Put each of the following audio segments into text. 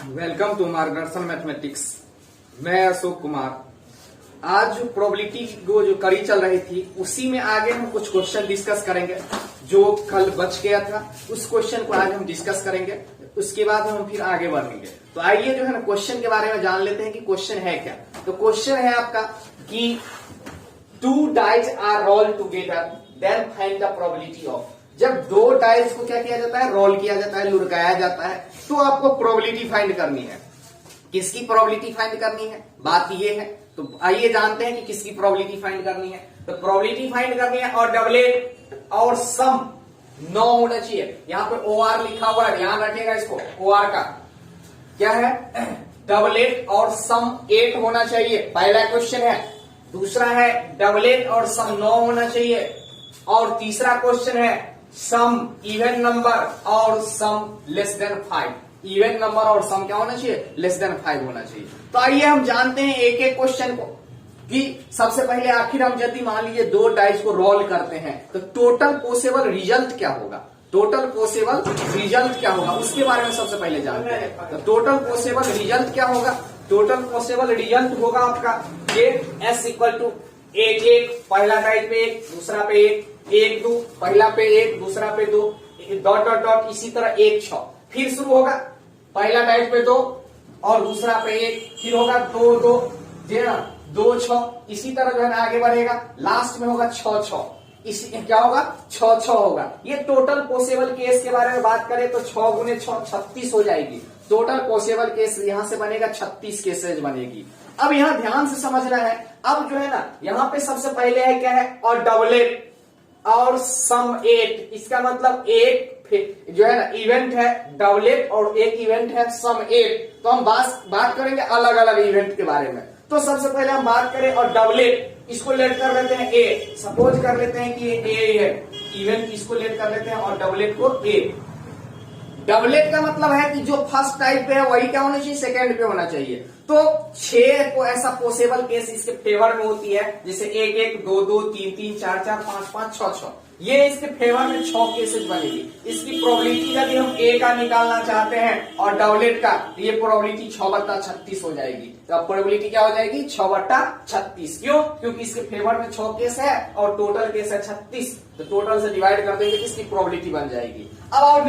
Welcome to मार्गदर्शन mathematics. मैं अशोक कुमार। आज जो प्रोबेबिलिटी को जो कड़ी चल रही थी उसी में आगे हम कुछ क्वेश्चन डिस्कस करेंगे। जो कल बच गया था उस क्वेश्चन को आज हम डिस्कस करेंगे, उसके बाद हम फिर आगे बढ़ेंगे। तो आइए जो है ना क्वेश्चन के बारे में जान लेते हैं कि क्वेश्चन है क्या। तो क्वेश्चन है आपका कि two dice are roll together then find the probability of. जब दो डाइज को क्या किया जाता है, रोल किया जाता है, लुढ़काया जाता है, तो आपको प्रोबेबिलिटी फाइंड करनी है। किसकी प्रोबेबिलिटी फाइंड करनी है, बात ये है। तो आइए जानते हैं कि किसकी प्रोबेबिलिटी फाइंड करनी है। तो प्रोबेबिलिटी फाइंड करनी है और डबलेट और सम 9 होना चाहिए। यहां पे OR लिखा हुआ है, ध्यान रखिएगा इसको। OR का क्या है, डबलेट और सम 8 होना चाहिए, पहला क्वेश्चन है। दूसरा है डबलेट और सम 9 होना चाहिए। और तीसरा क्वेश्चन है सम इवन नंबर और sum less than 5। Even number और सम क्या होना चाहिए, लेस देन 5 होना चाहिए। तो आइए हम जानते हैं एक एक क्वेश्चन को कि सबसे पहले आखिर हम यदि मान लीजिए दो डाइस को रोल करते हैं तो टोटल पॉसिबल रिजल्ट क्या होगा। टोटल पॉसिबल रिजल्ट क्या होगा उसके बारे में सबसे पहले जानते हैं। तो टोटल पॉसिबल रिजल्ट क्या होगा, टोटल पॉसिबल रिजल्ट होगा आपका ये S इक्वल टू 1 1, पहला डाइस पे 1, दूसरा पे 1 1 2, पहला पे 1, दूसरा पे 2, डॉट डॉट डॉट, इसी तरह 1 6। फिर शुरू होगा पहला डाइस पे 2 और दूसरा पे 1, फिर होगा 2 2, 2 6, इसी तरह जो है ना आगे बढ़ेगा। लास्ट में होगा 6 6, इसी क्या होगा 6 6 होगा। ये टोटल पॉसिबल केस के बारे में बात करें तो 6 गुने 6 36 हो जाएगी। टोटल पॉसिबल केस यहां से बनेगा 36 केसेज बनेगी। अब यहां ध्यान से समझना है। अब जो है ना यहाँ पे सबसे पहले है क्या है, और डबलेट और सम 8। इसका मतलब एक जो है ना इवेंट है डबलेट और एक इवेंट है सम 8। तो हम बात करेंगे अलग अलग इवेंट के बारे में। तो सबसे पहले हम बात करें और डबलेट, इसको लेट कर लेते हैं ए। सपोज कर लेते हैं कि ये ए है इवेंट, इसको लेट कर लेते हैं और डबलेट को ए। डबलेट का मतलब है कि जो फर्स्ट टाइप पे है वही क्या होना चाहिए, सेकंड पे होना चाहिए। तो 6 को ऐसा पॉसिबल केस इसके फेवर में होती है, जैसे 1 1 2 2 3 3 4 4 5 5 6 6। ये इसके फेवर में 6 केसेस बनेगी। इसकी प्रोबेबिलिटी यदि हम ए का निकालना चाहते हैं और डबलेट का, तो ये प्रोबेबिलिटी 6/36 हो जाएगी। तो अब प्रोबेबिलिटी क्या हो जाएगी, 6/36। क्यों, क्योंकि इसके फेवर में 6 केस है और टोटल केस है 36। तो टोटल से डिवाइड कर देंगे, इसकी प्रोबेबिलिटी बन जाएगी। अब और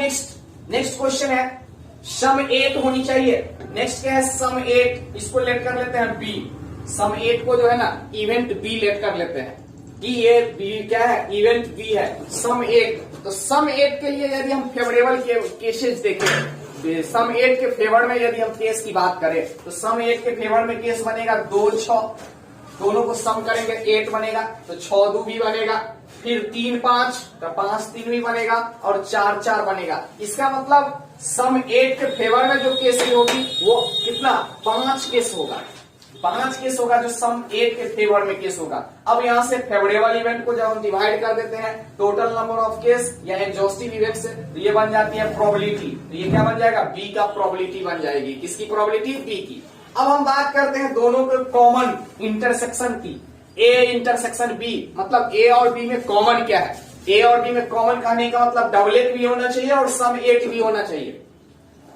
नेक्स्ट क्वेश्चन है सम 8 होनी चाहिए। नेक्स्ट क्या है सम 8, इसको लेट कर लेते हैं बी। सम 8 को जो है ना इवेंट बी लेट कर लेते हैं कि ये बी क्या है, इवेंट बी है सम 8। तो सम 8 के लिए यदि हम फेवरेबल केसेस देखें, सम 8 के फेवर में यदि हम केस की बात करें तो सम 8 के फेवर में केस बनेगा 2 6, दोनों को सम करेंगे 8 बनेगा, तो 6 2 भी बनेगा, फिर 3 5, तो 5 3 भी बनेगा और 4 4 बनेगा। इसका मतलब सम 8 के फेवर में जो केस होगी वो कितना, 5 केस होगा। 5 केस होगा जो सम 8 के फेवर में केस होगा। अब यहां से फेवरेबल इवेंट को जब हम डिवाइड कर देते हैं टोटल नंबर ऑफ केस या एग्जॉस्टिव इवेंट से, तो ये बन जाती है प्रोबेबिलिटी। तो ये क्या बन जाएगा, बी का प्रोबेबिलिटी बन जाएगी। किसकी प्रोबेबिलिटी, बी की। अब हम बात करते हैं दोनों के कॉमन इंटरसेक्शन की। ए इंटरसेक्शन बी, मतलब ए और बी में कॉमन क्या है। ए और बी में कॉमन कहने का मतलब डबलेट भी होना चाहिए और सम 8 भी होना चाहिए।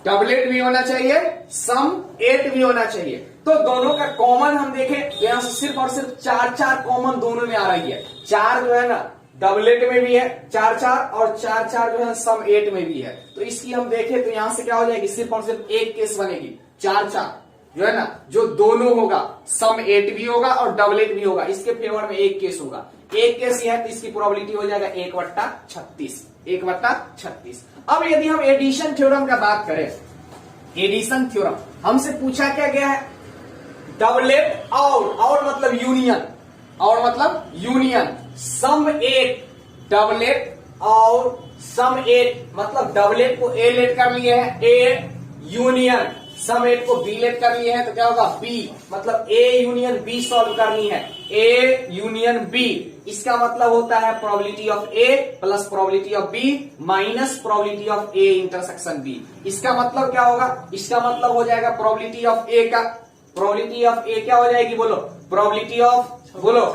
डबलेट भी होना चाहिए, सम 8 भी होना चाहिए। तो दोनों का कॉमन हम देखें तो यहां से सिर्फ और सिर्फ 4 4 कॉमन दोनों में आ रही है। 4 जो है ना डबलेट में भी है 4 4, और 4 4 जो है सम 8 में भी है। तो इसकी हम देखें तो यहां से क्या हो जाएगी, सिर्फ और सिर्फ एक केस बनेगी। 4 4 जो है ना, जो दोनों होगा सम 8 भी होगा और डबलेट भी होगा, इसके फेवर में एक केस होगा। एक केस यह है तो इसकी प्रोबेबिलिटी हो जाएगा 1/36। 1/36। अब यदि हम एडिशन थ्योरम का बात करें, एडिशन थ्योरम हमसे पूछा क्या गया है, डबलेट और मतलब यूनियन, और मतलब यूनियन सम 8 डबलेट और सम 8, मतलब डबलेट को ए लेट कर लिए है, ए यूनियन सम 8 को बी लेट कर लिए हैं, तो क्या होगा बी, मतलब ए यूनियन बी सॉल्व करनी है। ए यूनियन बी, इसका मतलब होता है probability of A plus probability of B minus probability of A intersection B. इसका मतलब क्या होगा, इसका मतलब हो जाएगा प्रोबेबिलिटी ऑफ ए का, प्रोबेबिलिटी ऑफ ए क्या हो जाएगी बोलो, प्रोबेबिलिटी ऑफ बोलो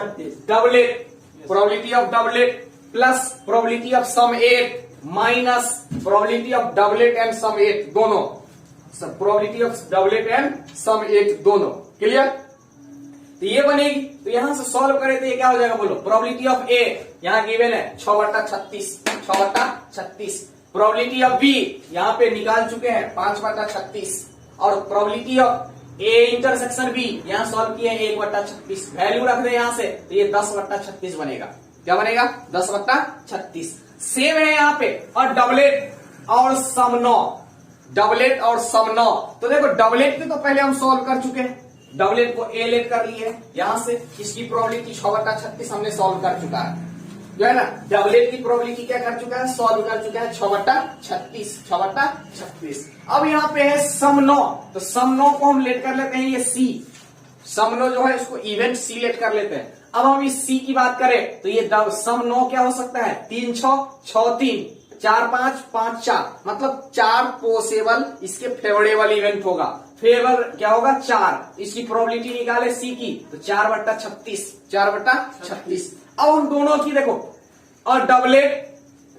doublet, probability of doublet plus probability of sum 8 minus probability of doublet and sum 8 दोनों। Probability of doublet and sum eight दोनों। क्लियर? तो ये बनेगी। तो यहां से सॉल्व करें तो ये क्या हो जाएगा बोलो? प्रोबेबिलिटी ऑफ ए यहां गिवन है 6/36, 6/36। प्रोबेबिलिटी ऑफ बी यहां पे निकाल चुके हैं 5/36, और probability of A intersection B यहां सॉल्व किए 1/36। वैल्यू रख दे यहां से तो ये 10/36 बनेगा। क्या बनेगा? 10/36। सेम है यहां पे। और डबलेट और सम 9, डबलेट और सम 9। तो देखो डबलेट के तो पहले हम सॉल्व कर चुके हैं, डबलेट को ए लेट कर लिए यहां से। इसकी प्रोबेबिलिटी 6/36 हमने सॉल्व कर चुका है, जो है ना। डबलेट की प्रोबेबिलिटी क्या कर चुका है? सॉल्व कर चुका है 6/36, 6/36। अब यहाँ पे है सम 9, तो सम 9 को हम लेट कर लेते हैं ये सी। सम 9 जो है इसको इवेंट सी लेट कर लेते हैं। अब हम इस सी की बात करें तो ये सम 9 क्या हो सकता है? 3 6 6 3 4 5 5 4, मतलब 4 पॉसिबल इसके फेवरेबल इवेंट होगा। फेवर क्या होगा? 4। इसकी प्रोबेबिलिटी निकाले सी की तो 4/36, 4/36। अब हम दोनों की देखो, और डबलेट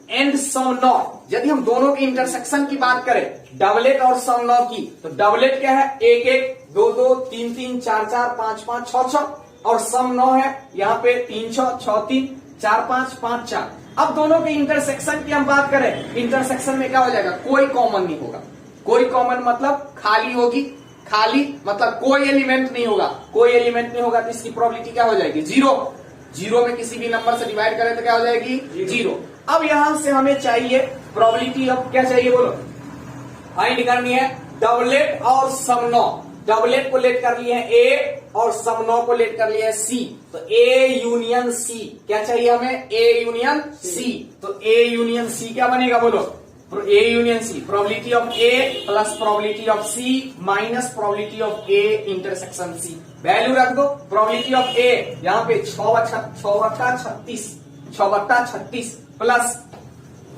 एंड सम 9, यदि हम दोनों की इंटरसेक्शन की बात करें डबलेट और सम 9 की, तो डबलेट क्या है? 1 1 2 2 3 3 4 4 5 5 6 6, और सम 9 है यहाँ पे 3 6 6 3 4 5 5 4। अब दोनों के इंटरसेक्शन की हम बात करें, इंटरसेक्शन में क्या हो जाएगा? कोई कॉमन नहीं होगा। कोई कॉमन मतलब खाली होगी, खाली मतलब कोई एलिमेंट नहीं होगा, कोई एलिमेंट नहीं होगा। तो इसकी प्रोबेबिलिटी क्या हो जाएगी? 0। 0 में किसी भी नंबर से डिवाइड करें तो क्या हो जाएगी? 0। अब यहां से हमें चाहिए प्रोबेबिलिटी ऑफ, क्या चाहिए बोलो? फाइंड करनी है डबलेट और सम 9। डबलेट को लेट कर लिए ए और सम 9 को लेट कर लिया है सी। तो ए यूनियन सी क्या चाहिए हमें? A union C. तो ए यूनियन सी क्या बनेगा बोलो? A union C, probability of A plus probability of C minus probability of A intersection C. Value रख दो। प्रोबेबिलिटी ऑफ ए यहाँ पे 6/36, 6/36 plus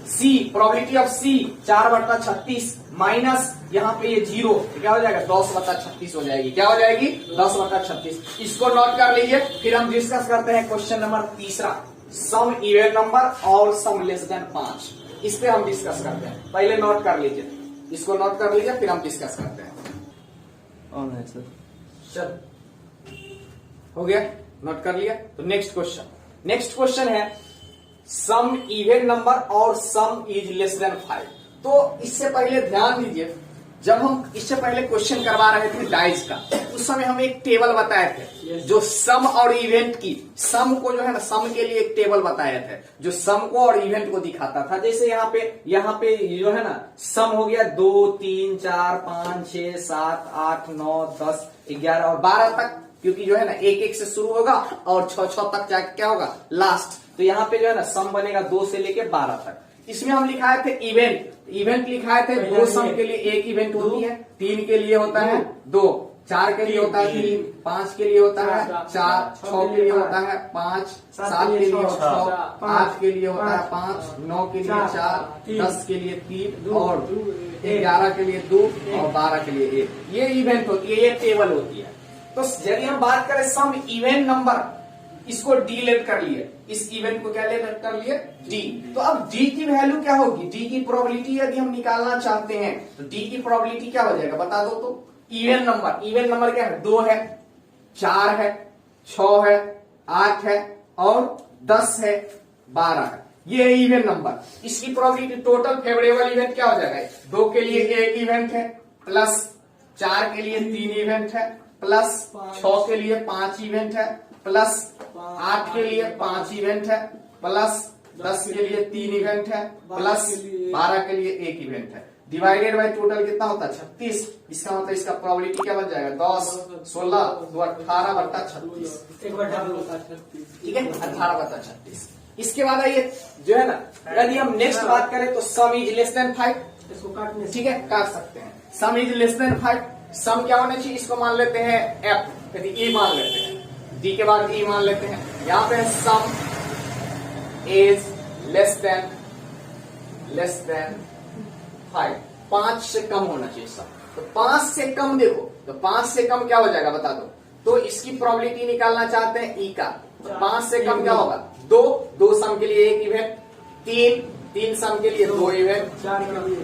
C, probability of C 4/36 minus यहाँ पे ये 0, क्या हो जाएगा? 10/36 हो जाएगी। क्या हो जाएगी? 10/36। इसको नोट कर लीजिए। फिर हम डिस्कस करते हैं क्वेश्चन नंबर तीसरा, सम इवन नंबर और सम लेस देन 5। इस पे हम डिस्कस करते हैं। पहले नोट कर लीजिए, इसको नोट कर लीजिए, फिर हम डिस्कस करते हैं। चल हो गया, नोट कर लिया। तो नेक्स्ट क्वेश्चन है सम इवन नंबर और सम इज लेस देन 5। तो इससे पहले ध्यान दीजिए, जब हम इससे पहले क्वेश्चन करवा रहे थे डाइज का, उस समय हम एक टेबल बताए थे जो सम और इवेंट की, सम को जो है ना, सम के लिए एक टेबल बताए थे जो सम को और इवेंट को दिखाता था। जैसे यहाँ पे जो है ना, सम हो गया 2 3 4 5 6 7 8 9 10 11 और 12 तक, क्योंकि जो है ना 1 1 से शुरू होगा और 6 6 तक जाके क्या होगा? लास्ट। तो यहाँ पे जो है ना सम बनेगा 2 से लेके 12 तक। इसमें हम लिखाए थे इवेंट लिखाए थे। 2 सम के लिए एक इवेंट होती है, 3 के लिए होता है 2, 4 के लिए होता है 3, 5 के लिए होता है 4, 6 के लिए होता है 5, 7 के लिए 6, 8 के लिए होता है 5, 9 के लिए 4, 10 के लिए 3 और 11 के लिए 2 और 12 के लिए 1। ये इवेंट होती है, ये टेबल होती है। तो यदि हम बात करें सम इवेंट नंबर, इसको डी लेट कर लिए, इस इवेंट को क्या लेट कर लिए? डी। तो अब डी की वैल्यू क्या होगी? डी की प्रोबेबिलिटी यदि हम निकालना चाहते हैं तो डी की प्रोबेबिलिटी क्या हो जाएगा बता दो तो? इवेंट नंबर क्या है? 2 है, 4 है, 6 है, 8 है और 10 है, 12 है। ये इवेंट नंबर। इसकी प्रोबेबिलिटी टोटल फेवरेबल इवेंट क्या हो जाएगा? 2 के लिए 1 इवेंट है, प्लस 4 के लिए 3 इवेंट है, प्लस 6 के लिए 5 इवेंट है, प्लस 8 के लिए 5 इवेंट है, प्लस 10 के लिए 3 इवेंट है, प्लस 12 के लिए 1 इवेंट है। डिवाइडेड बाय टोटल कितना होता है? 36। इसका मतलब इसका प्रोबेबिलिटी क्या बन जाएगा? 10 16 2 18/36। ठीक है, 18/36। इसके बाद आइए जो है ना, यदि हम नेक्स्ट बात करें तो सम इज लेस देन 5, इसको काटने, ठीक है, काट सकते हैं। सम इज लेस देन 5, सम क्या होना चाहिए? इसको मान लेते हैं एफ, यदि ई मान लेते हैं, डी के बाद ई मान लेते हैं। यहाँ पे सम इज लेस देन 5, 5 से कम होना चाहिए सम। तो 5 से कम देखो, तो 5 से कम क्या हो जाएगा बता दो? तो इसकी प्रोबेबिलिटी निकालना चाहते हैं ई का, तो 5 से कम क्या होगा? 2 सम के लिए 1 इवेंट, 3 सम के लिए 2 इवेंट,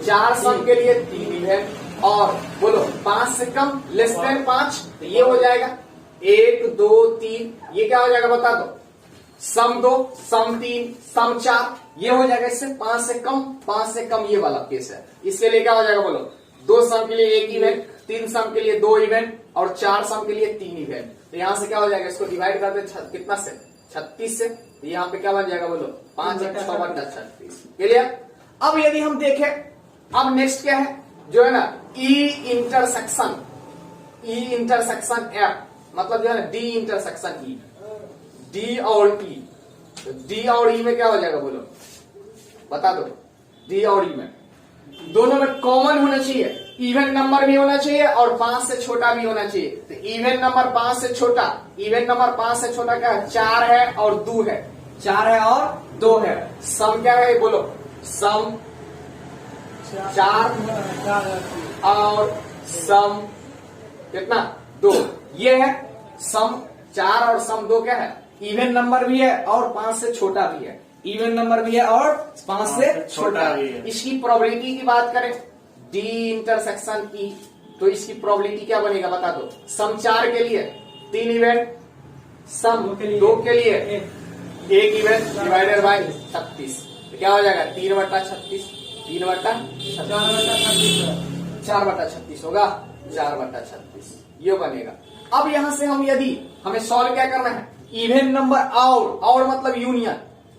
4 सम के लिए 3 इवेंट, और बोलो 5 से कम लेस देन 5, तो ये हो जाएगा 1 2 3, ये क्या हो जाएगा बता दो, सम 2 सम 3 सम 4, ये हो जाएगा इससे 5 से कम ये वाला केस है। इसके लिए क्या हो जाएगा बोलो, 2 सम के लिए 1 इवेंट, 3 सम के लिए 2 इवेंट और 4 सम के लिए 3 इवेंट। तो यहां से क्या हो जाएगा, इसको डिवाइड कर दे कितना से 36 से, तो यहाँ पे क्या बन जाएगा बोलो 5 6 बटा 36। क्लियर। अब यदि हम देखें, अब नेक्स्ट क्या है जो है ना ई इंटरसेक्शन एफ, मतलब जो है ना डी इंटरसेक्शन ई, डी और ई, तो डी और ई में क्या हो जाएगा बोलो बता दो। डी और ई में दोनों में कॉमन होना चाहिए, इवन नंबर भी होना चाहिए और 5 से छोटा भी होना चाहिए। तो इवन नंबर 5 से छोटा, इवन नंबर 5 से छोटा क्या है, 4 है और 2 है, 4 है और 2 है। सम क्या है बोलो, सम 4 और सम कितना 2, ये है सम 4 और सम 2 क्या है, इवन नंबर भी है और 5 से छोटा भी है, इवन नंबर भी है और 5 से छोटा भी है। इसकी प्रोबेबिलिटी की बात करें डी इंटरसेक्शन ई, तो इसकी प्रोबेबिलिटी क्या बनेगा बता दो। सम 4 के लिए 3 इवेंट, सम 2 के लिए 1 इवेंट डिवाइडेड बाय 36, तो क्या हो जाएगा 3 बटा 36, 3 बटा 4 बटा 36 होगा, 4 बटा 36 ये बनेगा। अब यहां से हम यदि हमें सॉल्व क्या करना है, इवन नंबर और मतलब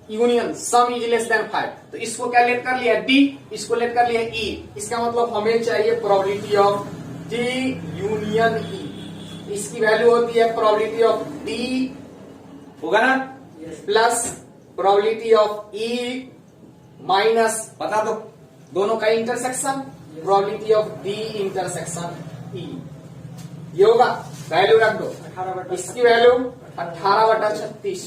union some is less than 5, तो इसको क्या लेट कर लिया डी, इसको लेट कर लिया ई, इसका मतलब हमें चाहिए प्रोबेबिलिटी ऑफ डी यूनियन ई, इसकी वैल्यू होती है प्रोबेबिलिटी ऑफ डी होगा ना plus probability of E minus बता दो दोनों का intersection, probability of D intersection E, ये होगा। वैल्यू रख दो, इसकी वैल्यू 18 बटा 36,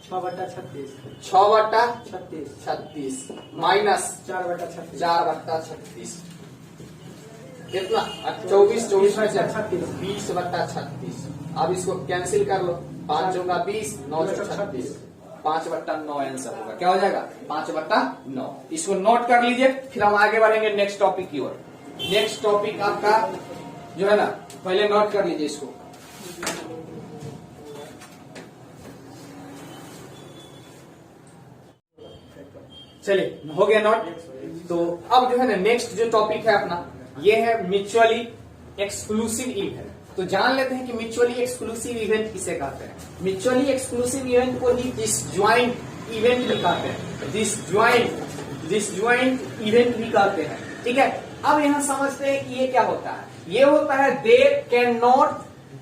6 बटा 36, 6 बटा 36 36 माइनस 4 बटा 36, 4 बटा 36 कितना 24 24 में 20 बटा 36। अब इसको कैंसिल कर लो, 5 होगा 20, 9 36, 5 बट्टा 9 आंसर होगा। क्या हो जाएगा 5 बट्टा 9। इसको नोट कर लीजिए, फिर हम आगे बढ़ेंगे नेक्स्ट टॉपिक की ओर। नेक्स्ट टॉपिक आपका जो है ना, पहले नोट कर लीजिए इसको। चलिए हो गया नोट। तो अब जो है ना नेक्स्ट जो टॉपिक है अपना, ये है म्यूचुअली एक्सक्लूसिव इवेंट। तो जान लेते हैं कि म्यूचुअली एक्सक्लूसिव इवेंट किसे कहते हैं। म्यूचुअली एक्सक्लूसिव इवेंट को ही डिसजॉइंट इवेंट भी कहते हैं, डिसजॉइंट इवेंट भी कहते हैं। ठीक है, अब यहां समझते हैं कि ये क्या होता है। ये होता है they can not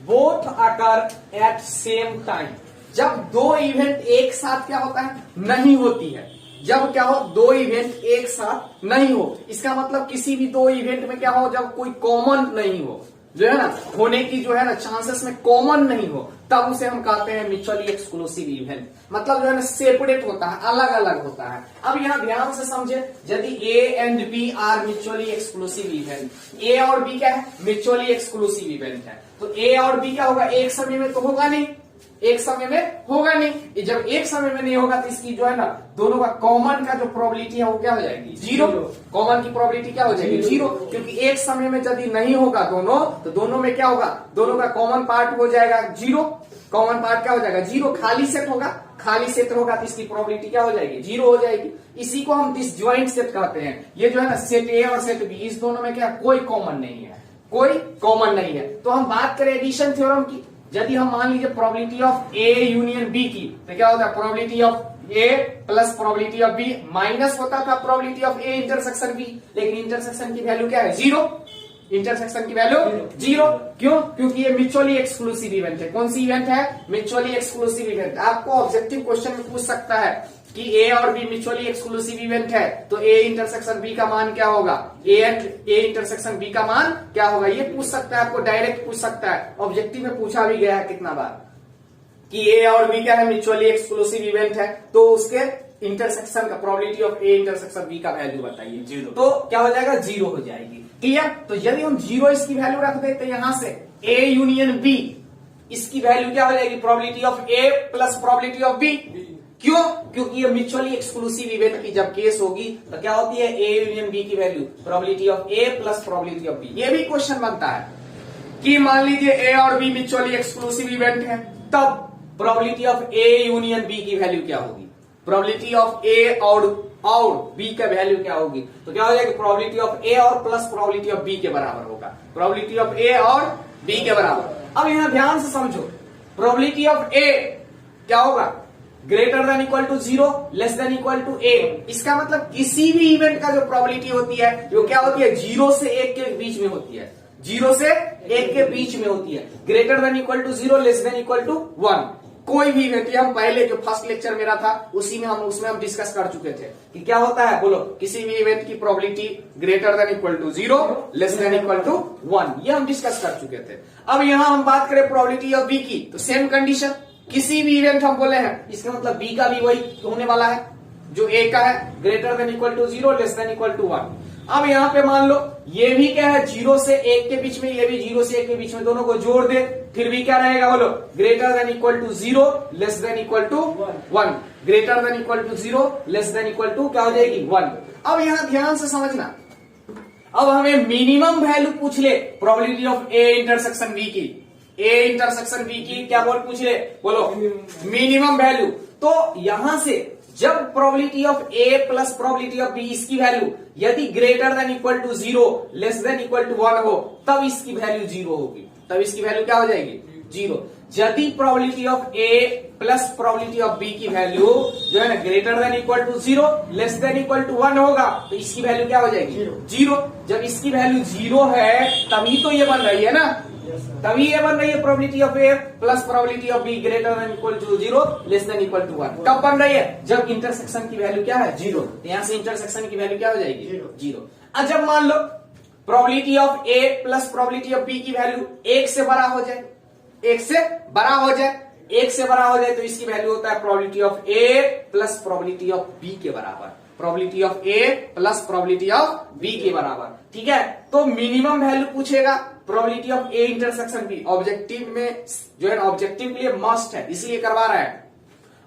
both occur at same time. जब दो इवेंट एक साथ क्या होता है, नहीं होती है। जब क्या हो, दो इवेंट एक साथ नहीं हो, इसका मतलब किसी भी दो इवेंट में क्या हो, जब कोई कॉमन नहीं हो, जो है ना होने की जो है ना चांसेस में कॉमन नहीं हो, तब उसे हम कहते हैं म्यूचुअली एक्सक्लूसिव इवेंट। मतलब जो है ना सेपरेट होता है, अलग अलग होता है। अब यहां ध्यान से समझे, यदि A and B are mutually exclusive event, A और बी क्या है, म्यूचुअली एक्सक्लूसिव इवेंट है, तो ए और बी क्या होगा, एक समय में तो होगा नहीं, एक समय में होगा नहीं। जब एक समय में नहीं होगा तो इसकी जो है ना दोनों का कॉमन का जो प्रोबेबिलिटी है वो क्या हो जाएगी, जीरो। कॉमन की प्रोबेबिलिटी क्या हो जाएगी, जीरो, क्योंकि एक समय में यदि नहीं होगा दोनों, तो दोनों में क्या होगा, दोनों का कॉमन पार्ट हो जाएगा जीरो। कॉमन पार्ट क्या हो जाएगा, जीरो। खाली सेट होगा, खाली सेट होगा तो इसकी प्रोबेबिलिटी क्या हो जाएगी, जीरो हो जाएगी। इसी को हम डिसजॉइंट सेट कहते हैं। ये जो है ना सेट ए और सेट बी, इस दोनों में क्या कोई कॉमन नहीं है, कोई कॉमन नहीं है। तो हम बात करें एडिशन थ्योरम की, यदि हम मान लीजिए probability of A union B की, तो क्या होता है, probability of A plus probability of B minus होता था probability of A intersection B. लेकिन इंटरसेक्शन की वैल्यू क्या है, जीरो। इंटरसेक्शन की वैल्यू जीरो। क्यों, क्योंकि ये म्यूचुअली एक्सक्लूसिव इवेंट है। कौन सी इवेंट है, म्यूचुअली एक्सक्लूसिव इवेंट। आपको ऑब्जेक्टिव क्वेश्चन में पूछ सकता है कि ए और बी म्यूचुअली एक्सक्लूसिव इवेंट है, तो ए इंटरसेक्शन बी का मान क्या होगा, ए इंटरसेक्शन बी का मान क्या होगा, ये पूछ सकता है, आपको डायरेक्ट पूछ सकता है। ऑब्जेक्टिव में पूछा भी गया है कितना बार कि ए और बी क्या है, म्यूचुअली एक्सक्लूसिव इवेंट है, तो उसके इंटरसेक्शन का probability of A intersection B का वैल्यू बताइए, जीरो। तो क्या हो जाएगा, जीरो हो जाएगी। क्लियर। तो यदि हम जीरो इसकी वैल्यू रख देते यहां से ए यूनियन बी, इसकी वैल्यू क्या हो जाएगी, probability of A plus probability of B. क्यों, क्योंकि ये म्यूचुअली एक्सक्लूसिव इवेंट की जब केस होगी तो क्या होती है ए यूनियन बी की value probability of A plus probability of B. ये भी क्वेश्चन बनता है कि मान लीजिए ए और बी म्यूचुअली एक्सक्लूसिव इवेंट है, तब probability of A union B की वैल्यू क्या होगी? प्रोबेबिलिटी ऑफ ए और बी का वैल्यू क्या होगी? तो क्या हो जाएगी प्रोबेबिलिटी ऑफ ए और प्लस प्रोबेबिलिटी ऑफ बी के बराबर होगा, प्रोबेबिलिटी ऑफ ए और बी के बराबर। अब यहां ध्यान से समझो, प्रोबेबिलिटी ऑफ ए क्या होगा? Greater than equal to 0 less than equal to A. इसका मतलब किसी भी इवेंट का जो प्रोबेबिलिटी होती है वो क्या होती है 0 से 1 के बीच में होती है, 0 से 1 के बीच में होती है। Greater than equal to 0 less than equal to 1 कोई भी इवेंट, हम पहले जो फर्स्ट लेक्चर मेरा था उसमें हम डिस्कस कर चुके थे कि क्या होता है, बोलो किसी भी इवेंट की probability greater than equal to 0 less than equal to 1, ये हम डिस्कस कर चुके थे। अब यहां हम बात करें प्रोबेबिलिटी ऑफ बी की, तो सेम कंडीशन, किसी भी इवेंट हम बोले हैं, इसका मतलब बी का भी वही होने वाला है जो ए का है, greater than equal to 0 less than equal to 1। अब यहाँ पे मान लो ये भी क्या है 0 से 1 के बीच में, ये भी 0 से 1 के बीच में, दोनों को जोड़ दे फिर भी क्या रहेगा बोलो, greater than equal to 0 less than equal to 1। Greater than equal to 0 less than equal to क्या हो जाएगी 1। अब यहां ध्यान से समझना, अब हमें मिनिमम वैल्यू पूछ ले probability of A intersection B की, ए इंटरसेक्शन बी की क्या पूछ ले, बोलो मिनिमम वैल्यू। तो यहां से जब probability of A plus probability of B, इसकी वैल्यू यदि greater than equal to 0 less than equal to 1 हो, तब इसकी वैल्यू 0 होगी, तब इसकी वैल्यू क्या हो जाएगी 0। यदि probability of A plus probability of B की वैल्यू जो है ना greater than equal to 0 less than equal to 1 होगा, तो इसकी वैल्यू क्या हो जाएगी 0। जब इसकी वैल्यू 0 है तभी तो ये बन रही है ना, तभी ये बन रही है probability of A plus probability of B greater than equal to 0 less than equal to 1। कब बन रही है? जब इंटरसेक्शन की वैल्यू क्या है 0। यहां से इंटरसेक्शन की वैल्यू क्या हो जाएगी 0। अब जब मान लो probability of A plus probability of B की वैल्यू 1 से बड़ा हो जाए, 1 से बड़ा हो जाए, 1 से बड़ा हो जाए, तो इसकी वैल्यू होता है probability of A plus probability of B के बराबर, probability of A plus probability of B के बराबर। ठीक है, तो मिनिमम वैल्यू पूछेगा probability of A intersection B. Objective में जो है ऑब्जेक्टिव के लिए मस्ट है, इसलिए करवा रहा है,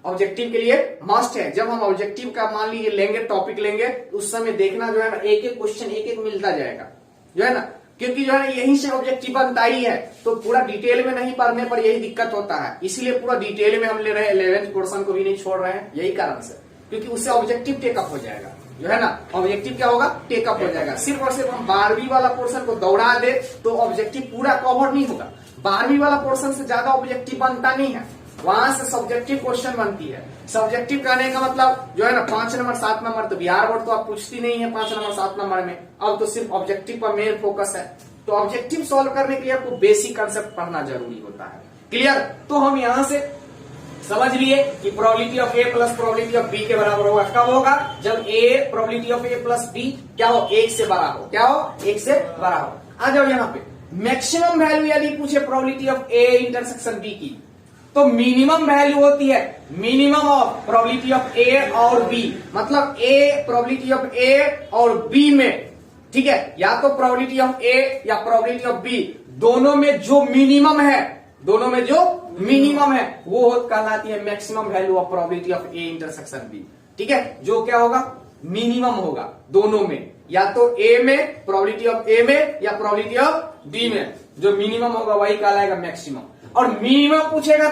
ऑब्जेक्टिव के लिए मस्ट है। जब हम ऑब्जेक्टिव का मान लीजिए लेंगे, टॉपिक लेंगे, तो उस समय देखना जो है ना एक एक क्वेश्चन एक एक मिलता जाएगा जो है ना, क्योंकि जो है ना यहीं से ऑब्जेक्टिव बनता ही है, तो पूरा डिटेल में नहीं पढ़ने पर यही दिक्कत होता है। इसलिए पूरा डिटेल में हम ले रहे हैं, 11th पोर्शन को भी नहीं छोड़ रहे हैं, यही कारण से, क्योंकि उससे ऑब्जेक्टिव टेकअप हो जाएगा जो है ना, ऑब्जेक्टिव क्या होगा टेकअप हो जाएगा। सिर्फ और सिर्फ हम 12वीं वाला पोर्शन को दौड़ा दे तो ऑब्जेक्टिव पूरा कवर नहीं होगा। 12वीं वाला पोर्शन से ज्यादा ऑब्जेक्टिव बनता नहीं है, वहां से सब्जेक्टिव क्वेश्चन बनती है। सब्जेक्टिव कहने का मतलब जो है ना 5 नंबर 7 नंबर, तो बिहार बोर्ड तो आप पूछती नहीं है 5 नंबर 7 नंबर में, अब तो सिर्फ ऑब्जेक्टिव पर मेन फोकस है। तो ऑब्जेक्टिव सॉल्व करने के लिए आपको बेसिक कंसेप्ट पढ़ना जरूरी होता है। क्लियर? तो हम यहां से समझ लिए कि probability of A plus probability of B के बराबर होगा। कब होगा? जब A probability of A plus B क्या हो 1 से बड़ा हो, क्या हो 1 से बड़ा हो। आ जाओ यहाँ पे मैक्सिमम वैल्यू यदि पूछे probability of A intersection B की, तो मिनिमम वैल्यू होती है minimum of probability of A और बी, मतलब ए प्रोबेबिलिटी ऑफ ए और बी में, ठीक है, या तो प्रोबेबिलिटी ऑफ ए या प्रोबेबिलिटी ऑफ बी, दोनों में जो मिनिमम है, दोनों में जो मिनिमम है वो कहलाती है maximum value of probability of A intersection B. ठीक है, जो क्या होगा मिनिमम होगा दोनों में, या तो ए में प्रोबेबिलिटी ऑफ ए में या प्रोबेबिलिटी ऑफ बी में, जो मिनिमम होगा वही कहलाएगा मैक्सिमम। और मिनिमम पूछेगा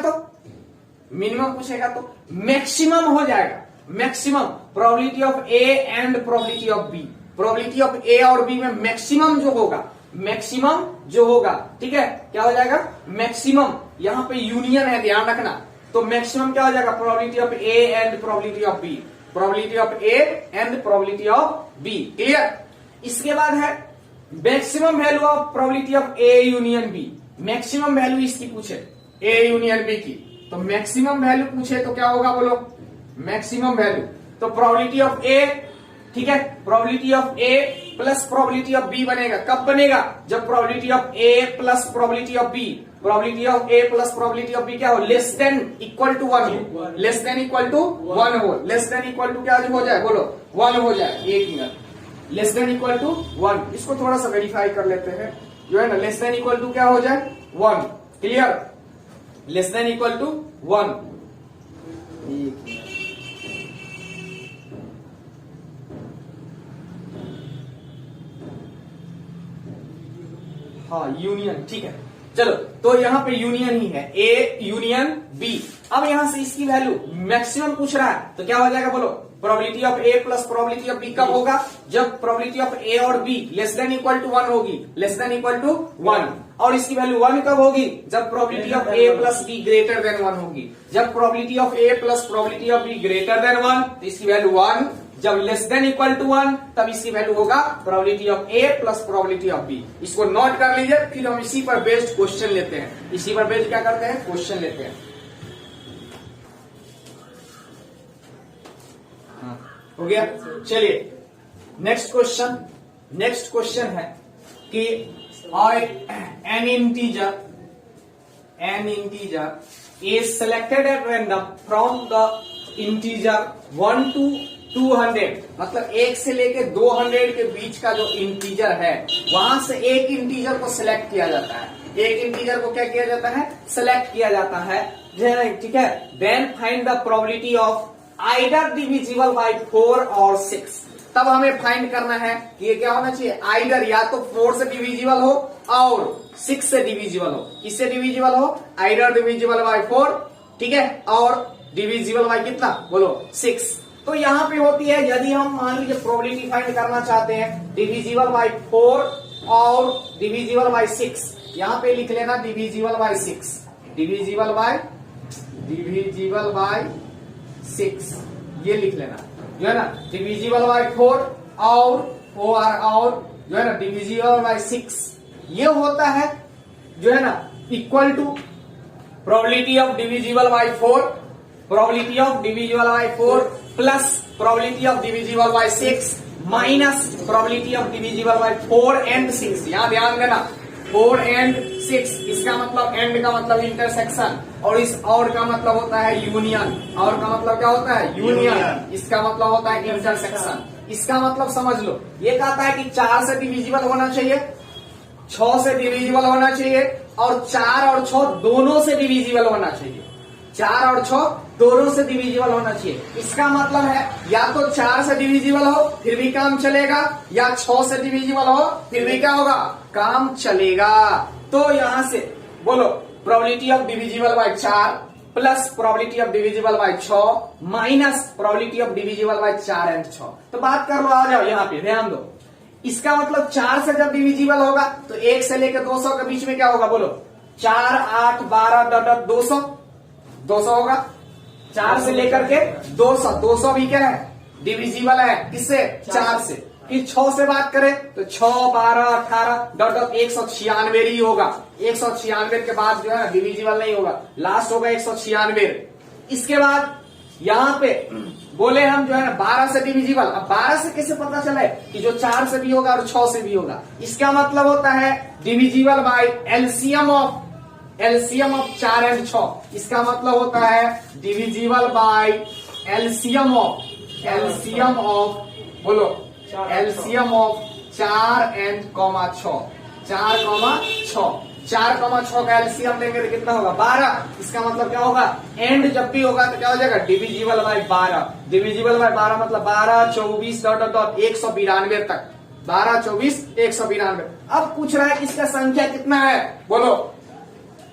तो मैक्सिमम हो जाएगा, maximum probability of A and probability of B, probability of A और बी में मैक्सिमम जो होगा, मैक्सिमम जो होगा, ठीक है, क्या हो जाएगा मैक्सिमम। यहां पे यूनियन है, ध्यान रखना, तो मैक्सिमम क्या हो जाएगा probability of A and probability of B, probability of A and probability of B. Clear? इसके बाद है maximum value of probability of A union B. Maximum value इसकी पूछे ए यूनियन बी की, तो मैक्सिमम वैल्यू पूछे तो क्या होगा बोलो मैक्सिमम वैल्यू, तो प्रोबेबिलिटी ऑफ ए, ठीक है, probability of A plus probability of B बनेगा। कब बनेगा? जब probability of A plus probability of B, probability of A plus probability of B क्या हो लेस देन इक्वल टू 1 हो, लेस देन इक्वल टू 1 हो, लेस देन इक्वल टू क्या हो जाए बोलो 1 हो जाए। एक minute, less than equal to 1, इसको थोड़ा सा वेरीफाई कर लेते हैं, जो है ना लेस देन इक्वल टू क्या हो जाए 1। Clear? Less than equal to 1, हाँ यूनियन, ठीक है। चलो तो यहाँ पे यूनियन ही है, ए यूनियन बी। अब यहाँ से इसकी वैल्यू मैक्सिमम पूछ रहा है तो क्या हो जाएगा बोलो, probability of A plus probability of B कब होगा, जब प्रोबेबिलिटी ऑफ ए और B less than equal to 1 होगी, लेस देन इक्वल टू 1। और इसकी वैल्यू 1 कब होगी, जब probability of A plus B greater then 1 होगी। जब probability of A plus probability of B greater then 1 तो इसकी वैल्यू 1, जब लेस देन इक्वल टू 1 तब इसकी वैल्यू होगा probability of A plus probability of B. इसको नोट कर लीजिए, फिर हम इसी पर बेस्ड क्वेश्चन लेते हैं। इसी पर बेस्ड क्या करते हैं, क्वेश्चन लेते हैं। हो गया, चलिए नेक्स्ट क्वेश्चन। नेक्स्ट क्वेश्चन है कि N integer is selected at random from the integer 1 to 200, मतलब 1 से लेके 200 के बीच का जो इंटीजर है वहां से एक इंटीजर को सिलेक्ट किया जाता है। एक इंटीजर को क्या किया जाता है, सिलेक्ट किया जाता है, ठीक है। Then find the probability of either divisible by 4 और 6। तब हमें फाइंड करना है कि ये क्या होना चाहिए, आइदर या तो 4 से डिविजिबल हो और 6 से डिविजिबल हो। किससे डिविजिबल हो, आइदर डिविजिबल बाय 4, ठीक है, और डिविजिबल बाय कितना बोलो 6। तो यहाँ पे होती है, यदि हम मान लीजिए प्रोबेबिलिटी फाइंड करना चाहते हैं डिविजिबल बाय 4 और डिविजिबल बाय 6, यहाँ पे लिख लेना डिविजिबल बाय 6, डिविजिबल बाय 6 ये लिख लेना, जो है ना डिविजिबल बाय 4 और जो है ना डिविजिबल बाय 6 ये होता है, जो है ना equal to probability of divisible by 4, probability of divisible by 4 plus probability of divisible by 6 minus probability of divisible by 4 and 6। यहां ध्यान देना 4 एंड 6, इसका मतलब एंड का मतलब इंटरसेक्शन, और इस और का मतलब होता है यूनियन, और का मतलब क्या होता है यूनियन, इसका मतलब होता है इंटरसेक्शन। इसका मतलब समझ लो, ये कहता है कि 4 से डिविजिबल होना चाहिए, 6 से डिविजिबल होना चाहिए, और 4 और 6 दोनों से डिविजिबल होना चाहिए, 4 और 6 दोनों से डिविजिबल होना चाहिए। इसका मतलब है या तो 4 से डिविजिबल हो फिर भी काम चलेगा, या 6 से डिविजिबल हो फिर भी क्या होगा, काम चलेगा। तो यहां से बोलो probability of divisible by 4 plus probability of divisible by 6 minus probability of divisible by 4 and 6। तो बात कर लो, आ जाओ यहाँ पे ध्यान दो। इसका मतलब 4 से जब डिविजिबल होगा तो 1 से लेकर 200 के बीच में क्या होगा बोलो, 4 8 12 200 होगा। 4 से लेकर के 200 भी क्या है, डिविजिबल है, किससे 4 से। फिर 6 से बात करें तो 6 12 18 196 ही होगा। 196 के बाद जो है डिविजिबल नहीं होगा, लास्ट होगा 196। इसके बाद यहाँ पे बोले हम जो है ना 12 से डिविजिबल। अब 12 से कैसे पता चले कि जो 4 से भी होगा और 6 से भी होगा, इसका मतलब होता है divisible by LCM of 4 and 6। इसका मतलब होता है डिविजिबल बाय एलसीएम ऑफ बोलो एलसीएम ऑफ 4 एंड 6, 4,6 का एलसीएम लेंगे तो कितना होगा 12। इसका मतलब क्या होगा, एंड जब भी होगा तो क्या हो जाएगा डिविजिबल बाय 12। डिविजिबल बाय 12 मतलब 12 24 192 तक, 12 24 192। अब पूछ रहा है कि इसका संख्या कितना है, बोलो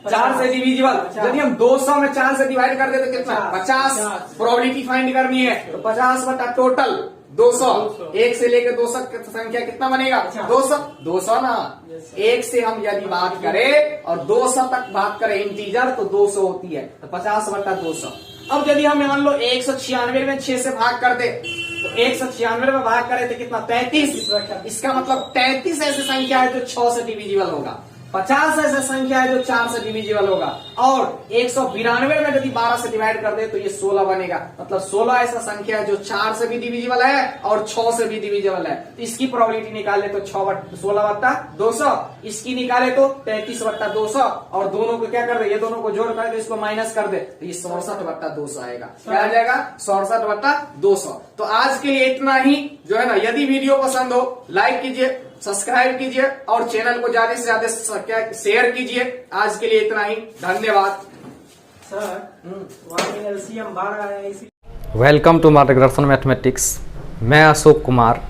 4 से डिविजिबल। यदि हम 200 में 4 से डिवाइड कर दे तो कितना 50। प्रोबेबिलिटी फाइंड करनी है तो 50 बटा टोटल 200। 1 से लेकर 200 की संख्या कितना बनेगा 200 ना। 1 से हम यदि बात करें और 200 तक बात करें इंटीजर तो 200 होती है, तो 50 बटा 200। अब यदि हम मान लो 196 में 6 से भाग कर दे तो 196 में भाग करें तो कितना 33। इसका मतलब 33 ऐसी संख्या है जो 6 से डिविजिबल होगा, 50 ऐसा संख्या है जो 4 से डिविजिबल होगा, और 192 में यदि 12 से डिवाइड कर दे तो ये 16 बनेगा। मतलब 16 ऐसा संख्या है जो 4 से भी डिविजिबल है और 6 से भी डिविजिबल है। तो इसकी प्रोबेबिलिटी निकाले तो 16 बट्टा 200, इसकी निकाले तो 33 बट्टा 200, और दोनों को क्या कर दे, ये दोनों को जोड़ कर दे, इसको माइनस कर दे तो ये 67 बट्टा 200 आएगा। क्या आ जाएगा 67 बट्टा 200। तो आज के लिए इतना ही, जो है ना। यदि वीडियो पसंद हो लाइक कीजिए, सब्सक्राइब कीजिए और चैनल को ज्यादा से ज्यादा शेयर कीजिए। आज के लिए इतना ही, धन्यवाद सर। एलसीएम 12 है। वेलकम टू मार्गदर्शन मैथमेटिक्स। मैं अशोक कुमार।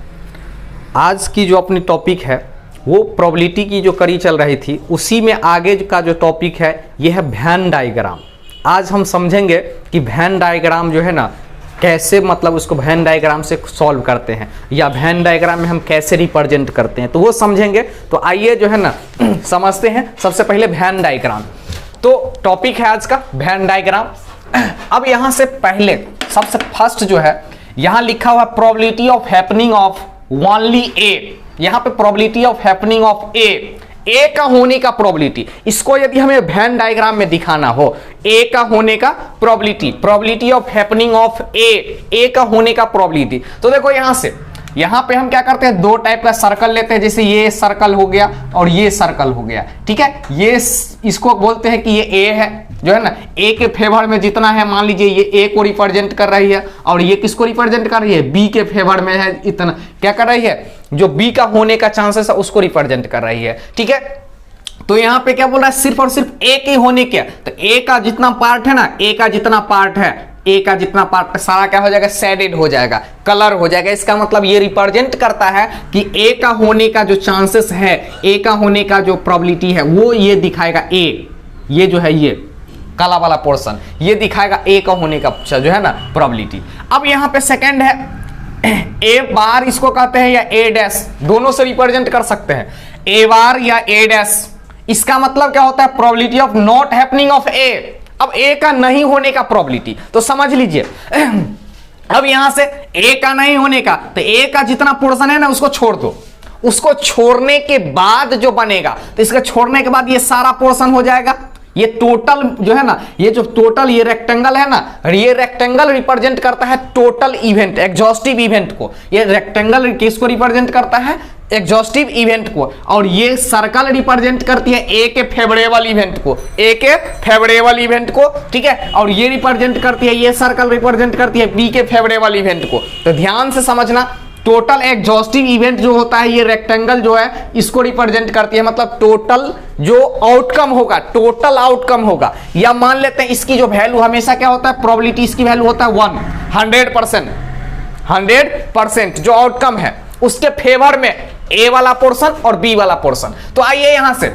आज की जो अपनी टॉपिक है वो प्रोबेबिलिटी की जो कड़ी चल रही थी उसी में आगे का जो टॉपिक है ये है वेन डायग्राम। आज हम समझेंगे कि वेन डायग्राम जो है ना कैसे, मतलब उसको वेन डायग्राम से सॉल्व करते हैं या वेन डायग्राम में हम कैसे रिप्रेजेंट करते हैं, तो वो समझेंगे। तो आइए जो है ना समझते हैं सबसे पहले वेन डायग्राम। तो टॉपिक है आज का वेन डायग्राम। अब यहां से पहले सबसे फर्स्ट जो है यहां लिखा हुआ probability of happening of only A. यहां पे probability of happening of A का होने का प्रोबेबिलिटी, इसको यदि हमें वेन डायग्राम में दिखाना हो, ए का होने का probability of happening of A का होने का प्रोबेबिलिटी। तो देखो यहां से यहां पे हम क्या करते हैं, दो टाइप का सर्कल लेते हैं, जैसे ये सर्कल हो गया और ये सर्कल हो गया, ठीक है। ये इसको बोलते हैं कि ये ए है, जो है ना ए के फेवर में जितना है, मान लीजिए ये ए को रिप्रेजेंट कर रही है और ये किसको रिप्रेजेंट कर रही है, बी के फेवर में है, इतना क्या कर रही है, जो बी का होने का चांसेस है उसको रिप्रेजेंट कर रही है, ठीक है। तो यहां पे क्या बोल रहा है, सिर्फ और सिर्फ ए के होने के, तो ए का जितना पार्ट है ना, ए का जितना पार्ट है, ए का जितना पार्ट सारा क्या हो जाएगा, शेडेड हो जाएगा, कलर हो जाएगा। इसका मतलब ये रिप्रेजेंट करता है कि ए का होने का जो चांसेस है, ए का होने का जो प्रोबेबिलिटी है वो ये दिखाएगा। ये जो है ये काला वाला पोर्शन ये दिखाएगा ए का होने का जो है ना प्रोबेबिलिटी। अब यहां पे सेकंड है ए बार, इसको कहते हैं, या ए डैश, दोनों से रिप्रेजेंट कर सकते हैं, ए बार या ए डैश। इसका मतलब क्या होता है, probability of not happening of A. अब ए का नहीं होने का प्रोबेबिलिटी, तो समझ लीजिए अब यहां से ए का नहीं होने का, तो ए का जितना पोर्शन है ना उसको छोड़ दो, उसको छोड़ने के बाद जो बनेगा, तो इसका छोड़ने के बाद ये सारा पोर्शन हो जाएगा। ये टोटल जो है ना, ये जो टोटल ये रेक्टेंगल है ना, ये रेक्टेंगल रिप्रेजेंट करता है टोटल इवेंट, एग्जॉस्टिव इवेंट को। ये रेक्टेंगल किसको रिप्रेजेंट करता है, एग्जॉस्टिव इवेंट को, और ये सर्कल रिप्रेजेंट करती है ए के फेवरेबल इवेंट को, ए के फेवरेबल इवेंट को, ठीक है। और ये रिप्रेजेंट करती है, ये सर्कल रिप्रेजेंट करती है बी के फेवरेबल इवेंट को। तो ध्यान से समझना, टोटल एग्जॉस्टिव इवेंट जो होता है, ये रेक्टेंगल जो है इसको रिप्रेजेंट करती है, मतलब टोटल जो आउटकम होगा, टोटल आउटकम होगा। या मान लेते हैं इसकी जो वैल्यू हमेशा क्या होता है, प्रोबेबिलिटी इसकी वैल्यू होता है 100% जो आउटकम है उसके फेवर में ए वाला पोर्शन और बी वाला पोर्शन। तो आइए यहां से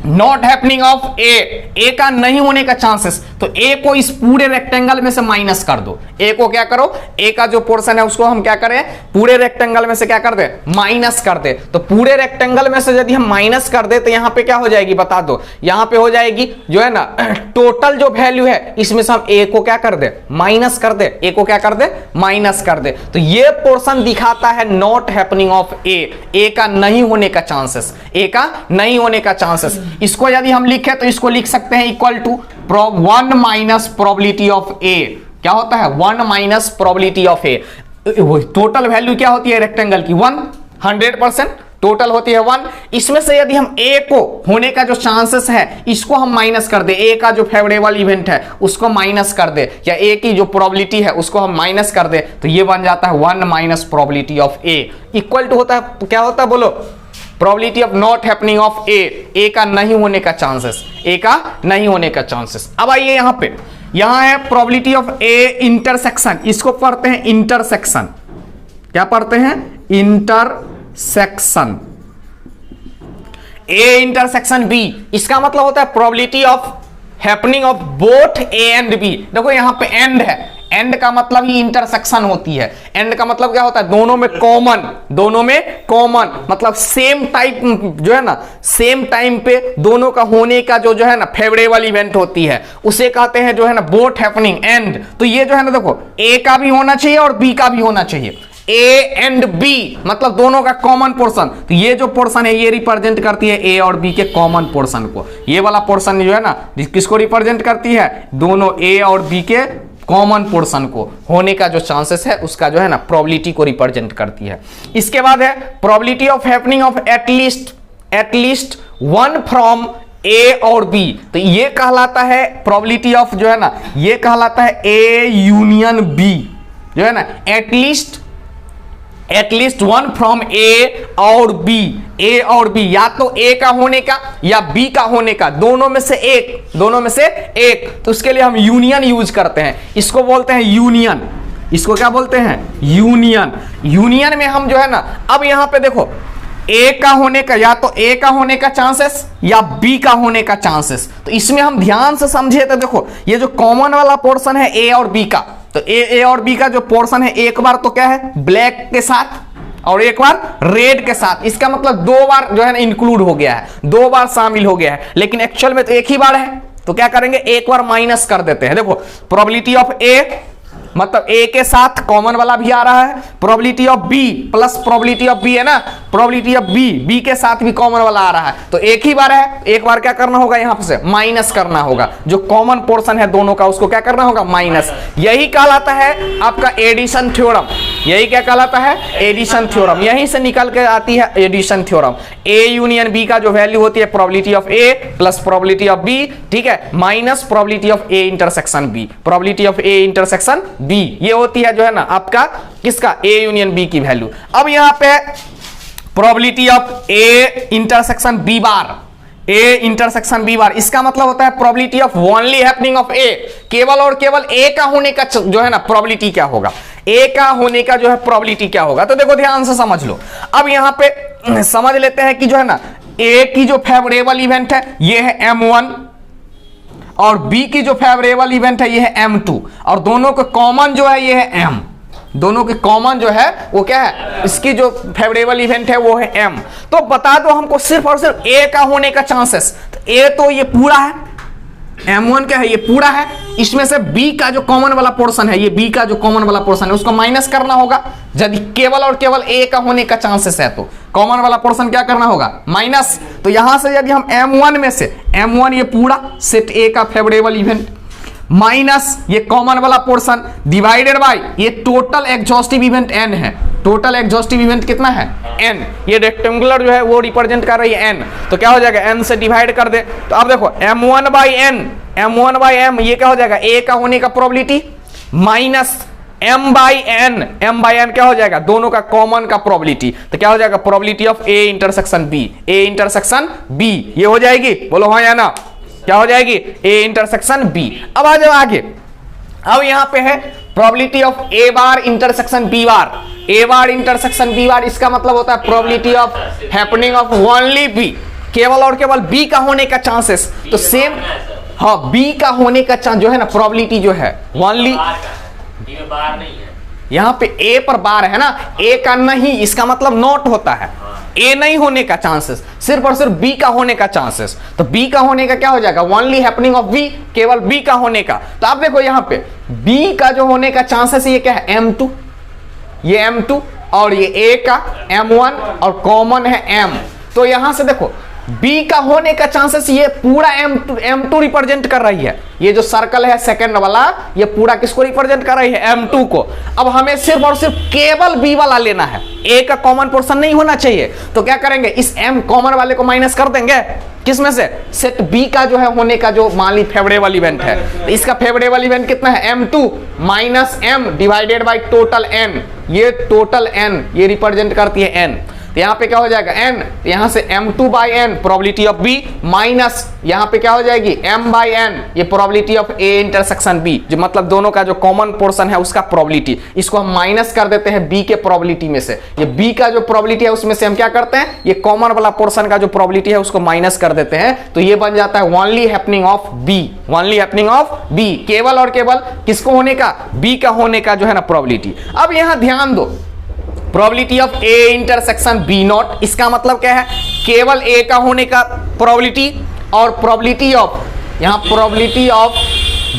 नॉट हैपनिंग ऑफ ए का नहीं होने का चांसेस, तो ए को इस पूरे रेक्टेंगल में से माइनस कर दो। ए को क्या करो, ए का जो पोर्शन है उसको हम क्या करें, पूरे रेक्टेंगल में से क्या कर दे, माइनस कर दे। तो पूरे रेक्टेंगल में से यदि हम माइनस कर दे तो यहां पे क्या हो जाएगी बता दो, यहां पे हो जाएगी जो है ना टोटल जो वैल्यू है इसमें से हम ए को क्या कर दे, माइनस कर दे, ए को क्या कर दे, माइनस कर दे। तो ये पोर्शन दिखाता है नॉट हैपनिंग ऑफ ए का नहीं होने का चांसेस, ए का नहीं होने का चांसेस। इसको यदि हम लिखे तो इसको लिख सकते हैं equal to 1 minus probability of A. क्या होता है, 1 minus probability of A. Total value क्या होती है रेक्टेंगल की, 100% टोटल होती है 1। इसमें से यदि हम ए को होने का जो चांसेस है इसको हम माइनस कर दे, ए का जो फेवरेबल इवेंट है उसको माइनस कर दे, या ए की जो प्रोबेबिलिटी है उसको हम माइनस कर दे, तो ये बन जाता है 1 minus probability of A equal to होता है, क्या होता है बोलो, probability of not happening of A का नहीं होने का चांसेस, ए का नहीं होने का चांसेस। अब आइए यहां पे, यहां है प्रोबेबिलिटी ऑफ ए इंटरसेक्शन, इसको पढ़ते हैं इंटरसेक्शन। क्या पढ़ते हैं, इंटरसेक्शन, ए इंटरसेक्शन बी। इसका मतलब होता है probability of happening of both A and B. देखो यहां पे एंड है, एंड का मतलब ही इंटरसेक्शन होती है। एंड का मतलब क्या होता है, दोनों में कॉमन, दोनों में कॉमन मतलब सेम टाइप जो है ना, सेम टाइम पे दोनों का होने का जो है ना फेवरेबल इवेंट होती है उसे कहते हैं जो है ना बोथ हैपनिंग एंड। तो ये जो है ना देखो, ए का भी होना चाहिए और बी का भी होना चाहिए, ए एंड बी मतलब दोनों का कॉमन पोर्शन। तो ये जो पोर्शन है ये रिप्रेजेंट करती है ए और बी के कॉमन पोर्शन को। ये वाला पोर्शन जो है ना किसको रिप्रेजेंट करती है, दोनों ए और बी के कॉमन पोर्शन को होने का जो चांसेस है उसका जो है ना प्रोबेबिलिटी को रिप्रेजेंट करती है। इसके बाद है probability of happening of at least one from A और बी। तो ये कहलाता है प्रोबेबिलिटी ऑफ जो है ना, ये कहलाता है ए यूनियन बी, जो है ना एटलीस्ट वन फ्रॉम ए और बी, ए और बी, या तो ए का होने का या बी का होने का, दोनों में से एक। तो उसके लिए हम यूनियन यूज करते हैं, इसको बोलते हैं यूनियन। इसको क्या बोलते हैं, यूनियन। यूनियन में हम जो है ना, अब यहां पे देखो ए का होने का, या तो ए का होने का चांसेस या बी का होने का चांसेस। तो इसमें हम ध्यान से समझे तो देखो ये जो कॉमन वाला पोर्शन है ए और बी का, तो ए और बी का जो पोर्शन है एक बार तो क्या है ब्लैक के साथ और एक बार रेड के साथ, इसका मतलब दो बार जो है ना इंक्लूड हो गया है, दो बार शामिल हो गया है, लेकिन एक्चुअल में तो एक ही बार है। तो क्या करेंगे एक बार माइनस कर देते हैं। देखो प्रोबेबिलिटी ऑफ ए मतलब ए के साथ कॉमन वाला भी आ रहा है, probability of B plus probability of B है ना, प्रोबेबिलिटी ऑफ बी के साथ भी कॉमन वाला आ रहा है। तो एक ही बार है, एक बार क्या करना होगा यहां से माइनस करना होगा, जो कॉमन पोर्शन है दोनों का उसको क्या करना होगा माइनस। यही कहलाता है आपका एडिशन थ्योरम। यही क्या कहलाता है एडिशन थ्योरम, यहीं से निकल के आती है addition theorem. A union B का जो वैल्यू होती है probability of A plus probability of B, ठीक है, minus probability of A intersection B, probability of A intersection B, ये होती है जो है ना आपका किसका ए यूनियन बी की वैल्यू। अब यहां पे probability of A intersection B bar, A intersection B bar, इसका मतलब होता है probability of only happening of ए, केवल और केवल ए का होने का जो है ना प्रोबेबिलिटी क्या होगा, ए का होने का जो है प्रोबेबिलिटी क्या होगा। तो देखो ध्यान से समझ लो। अब यहां पे समझ लेते हैं कि जो है ना ए की जो फेवरेबल इवेंट है ये है M1 और बी की जो फेवरेबल इवेंट है ये है M2 और दोनों का कॉमन जो है ये है M, दोनों के कॉमन जो है वो क्या है, इसकी जो फेवरेबल इवेंट है वो है M। तो बता दो हमको सिर्फ और सिर्फ A का होने का चांसेस, तो A तो ये पूरा है, M1 क्या है ये पूरा है, इसमें से B का जो कॉमन वाला पोर्शन है, ये B का जो कॉमन वाला पोर्शन है उसको माइनस करना होगा। यदि केवल और केवल A का होने का चांसेस है तो कॉमन वाला पोर्शन क्या करना होगा माइनस। तो यहां से यदि हम M1 में से M1 ये पूरा सेट A का फेवरेबल इवेंट माइनस ये कॉमन वाला पोर्शन डिवाइडेड बाय ये टोटल एग्जॉस्टिव इवेंट n है, टोटल एग्जॉस्टिव इवेंट कितना है n, ये रेक्टेंगुलर जो है वो रिप्रेजेंट कर रही है n, तो क्या हो जाएगा n से डिवाइड कर दे। तो अब देखो m1 by n, m1 by m ये क्या हो जाएगा a का होने का probability minus m by n क्या हो जाएगा दोनों का कॉमन का प्रोबेबिलिटी, तो क्या हो जाएगा probability of a intersection b ये हो जाएगी, बोलो हाँ या ना, क्या हो जाएगी a इंटरसेक्शन b। अब आ जाओ आगे, अब यहां पे है probability of a bar intersection b bar, a bar intersection b बार, इसका मतलब होता है probability of happening of only b, केवल और केवल b का होने का चांसेस। तो सेम हाँ b का होने का चांस जो है ना प्रोबेबिलिटी जो है ओनली, बार नहीं है यहां पे a पर बार है ना, a का नहीं, इसका मतलब नॉट होता है, a नहीं होने का चांसेस, सिर्फ और सिर्फ b का होने का चांसेस। तो b का होने का क्या हो जाएगा ओनली हैपनिंग ऑफ b, केवल b का होने का। तो आप देखो यहां पे b का जो होने का चांसेस ये क्या है M2, ये M2 और ये a का M1 और कॉमन है M। तो यहां से देखो b का होने का चांसेस ये पूरा M2 रिप्रेजेंट कर रही है, ये जो सर्कल है सेकंड वाला ये पूरा किसको रिप्रेजेंट कर रही है M2 को। अब हमें सिर्फ और सिर्फ केवल b वाला लेना है, a का कॉमन पोर्शन नहीं होना चाहिए। तो क्या करेंगे इस m कॉमन वाले को माइनस कर देंगे, किस में से सेट b का जो है होने का जो मान ली फेवरेबल इवेंट है, तो इसका फेवरेबल इवेंट कितना है M2 minus m divided by total n, ये टोटल n ये रिप्रेजेंट करती है n। तो यहाँ पे क्या हो जाएगा n, तो यहाँ से M2 by n probability of b minus यहाँ पे क्या हो जाएगी m बाई n ये probability of a intersection b, जो मतलब दोनों का जो कॉमन पोर्शन है उसका प्रोबेबिलिटी, इसको हम माइनस कर देते हैं b के प्रोबेबिलिटी में से। ये b का जो प्रोबेबिलिटी है उसमें से हम क्या करते हैं ये कॉमन वाला पोर्शन का जो प्रोबेबिलिटी है उसको माइनस कर देते हैं। तो ये बन जाता है only happening of b, only happening of b, केवल और केवल किसको होने का b का होने का जो है ना प्रोबेबिलिटी। अब यहाँ ध्यान दो probability of a intersection b not, इसका मतलब क्या है केवल a का होने का प्रोबेबिलिटी और प्रोबेबिलिटी ऑफ यहाँ probability of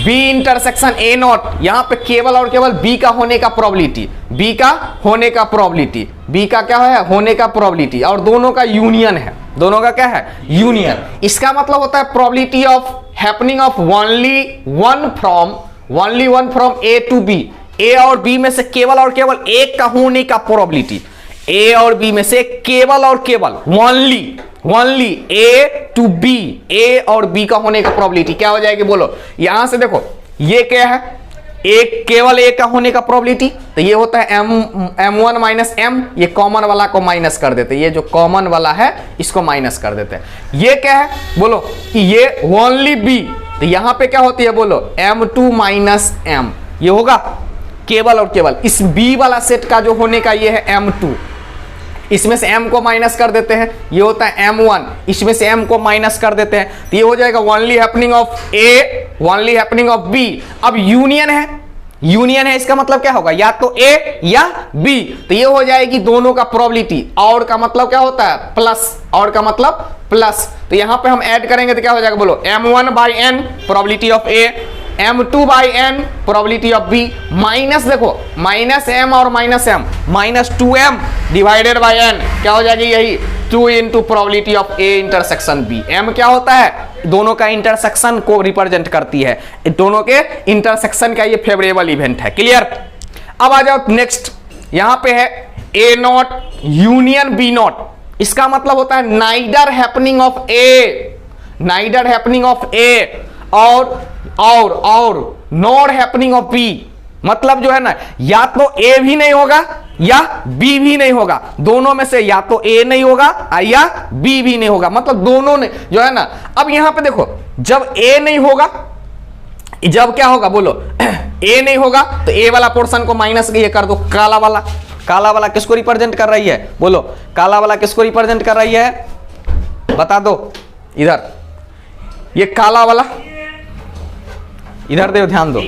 b intersection a not, यहाँ पे केवल और केवल b का होने का प्रोबेबिलिटी, b का होने का प्रोबेबिलिटी, b का क्या है होने का प्रोबेबिलिटी और दोनों का यूनियन है, दोनों का क्या है यूनियन। इसका मतलब होता है probability of happening of only one from a to b, a और b में से केवल और केवल एक का होने का प्रोबेबिलिटी, a और b में से केवल और केवल only a to b, a और b का होने का प्रोबेबिलिटी क्या हो जाएगी बोलो। यहां से देखो ये क्या है एक केवल a का होने का प्रोबेबिलिटी, तो ये होता है m1 माइनस m, ये कॉमन वाला को माइनस कर देते, ये जो कॉमन वाला है इसको माइनस कर देते हैं। ये क्या है बोलो कि ये ओनली b, तो यहां पे क्या होती है बोलो m2 माइनस m, ये होगा केवल और केवल इस b वाला सेट का जो होने का ये है इसमें से m को माइनस कर देते हैं, ये होता है m1, इसमें से m को माइनस कर देते हैं, तो ये हो जाएगा only happening of a, only happening of b। अब यूनियन है, यूनियन है, इसका मतलब क्या होगा, या तो a या b, तो ये हो जाएगी दोनों का प्रोबेबिलिटी। और का मतलब क्या होता है, प्लस, और का मतलब प्लस, तो यहां पे हम ऐड करेंगे तो क्या हो जाएगा, बोलो m1/n probability of a, m2/n probability of b, minus देखो माइनस m और minus m, minus 2m divided by n, क्या हो जाएगी, यही 2 into probability of a intersection b। m क्या होता है, दोनों का इंटरसेक्शन को रिप्रेजेंट करती है, दोनों के इंटरसेक्शन का ये फेवरेबल इवेंट है। क्लियर। अब आ जाओ नेक्स्ट, यहां पे है a0 यूनियन b0, इसका मतलब होता है neither happening of a, neither happening of a और नॉट हैपनिंग ऑफ b, मतलब जो है ना, या तो a भी नहीं होगा या b भी नहीं होगा, दोनों में से या तो a नहीं होगा या b भी नहीं होगा, मतलब दोनों ने जो है ना। अब यहां पे देखो, जब a नहीं होगा, जब क्या होगा बोलो, a नहीं होगा तो a वाला पोर्शन को माइनस ये कर दो, काला वाला, काला वाला किसको रिप्रेजेंट कर रही है, बोलो काला वाला किसको रिप्रेजेंट कर रही है, बता दो इधर, ये काला वाला, इधर दो ध्यान दो,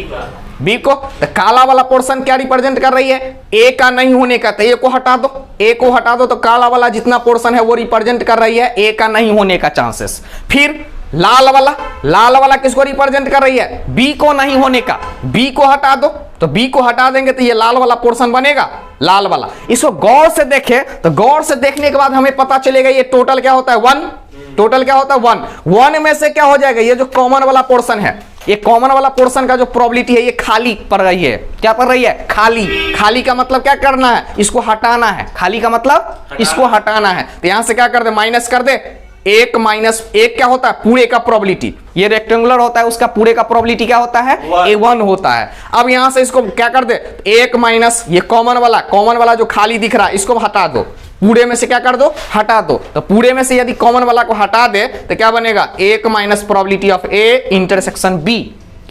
बी को, तो काला वाला पोर्शन क्या रिप्रेजेंट कर रही है, ए का नहीं होने का, तो ए को हटा दो, ए को हटा दो, तो काला वाला जितना पोर्शन है वो रिप्रेजेंट कर रही है ए का नहीं होने का चांसेस। फिर लाल वाला, लाल वाला किसको रिप्रेजेंट कर रही है, बी को नहीं होने का, बी को हटा दो, तो बी को हटा देंगे तो ये लाल वाला पोर्शन बनेगा, लाल वाला। इसको गौर से देखें तो गौर से देखने के बाद हमें पता चलेगा ये टोटल क्या होता है, 1, टोटल क्या होता है 1 में से क्या हो जाएगा, ये जो कॉमन वाला पोर्शन है, ये कॉमन वाला पोर्शन का जो प्रोबेबिलिटी है ये खाली पड़ रही है, क्या पड़ रही है, खाली। खाली का मतलब क्या करना है, इसको हटाना है, खाली का मतलब इसको हटाना है, तो यहां से क्या कर दे, माइनस कर दे, 1 माइनस 1 क्या होता है, पूरे का प्रोबेबिलिटी, ये रेक्टेंगुलर होता है उसका पूरे का प्रोबेबिलिटी क्या होता है, A1 होता है। अब यहां से इसको क्या कर दे, 1 माइनस ये कॉमन वाला जो खाली दिख रहा है इसको हटा दो, पूरे में से क्या कर दो, हटा दो, तो पूरे में से यदि कॉमन वाला को हटा दे तो क्या बनेगा, 1 minus probability of A intersection B,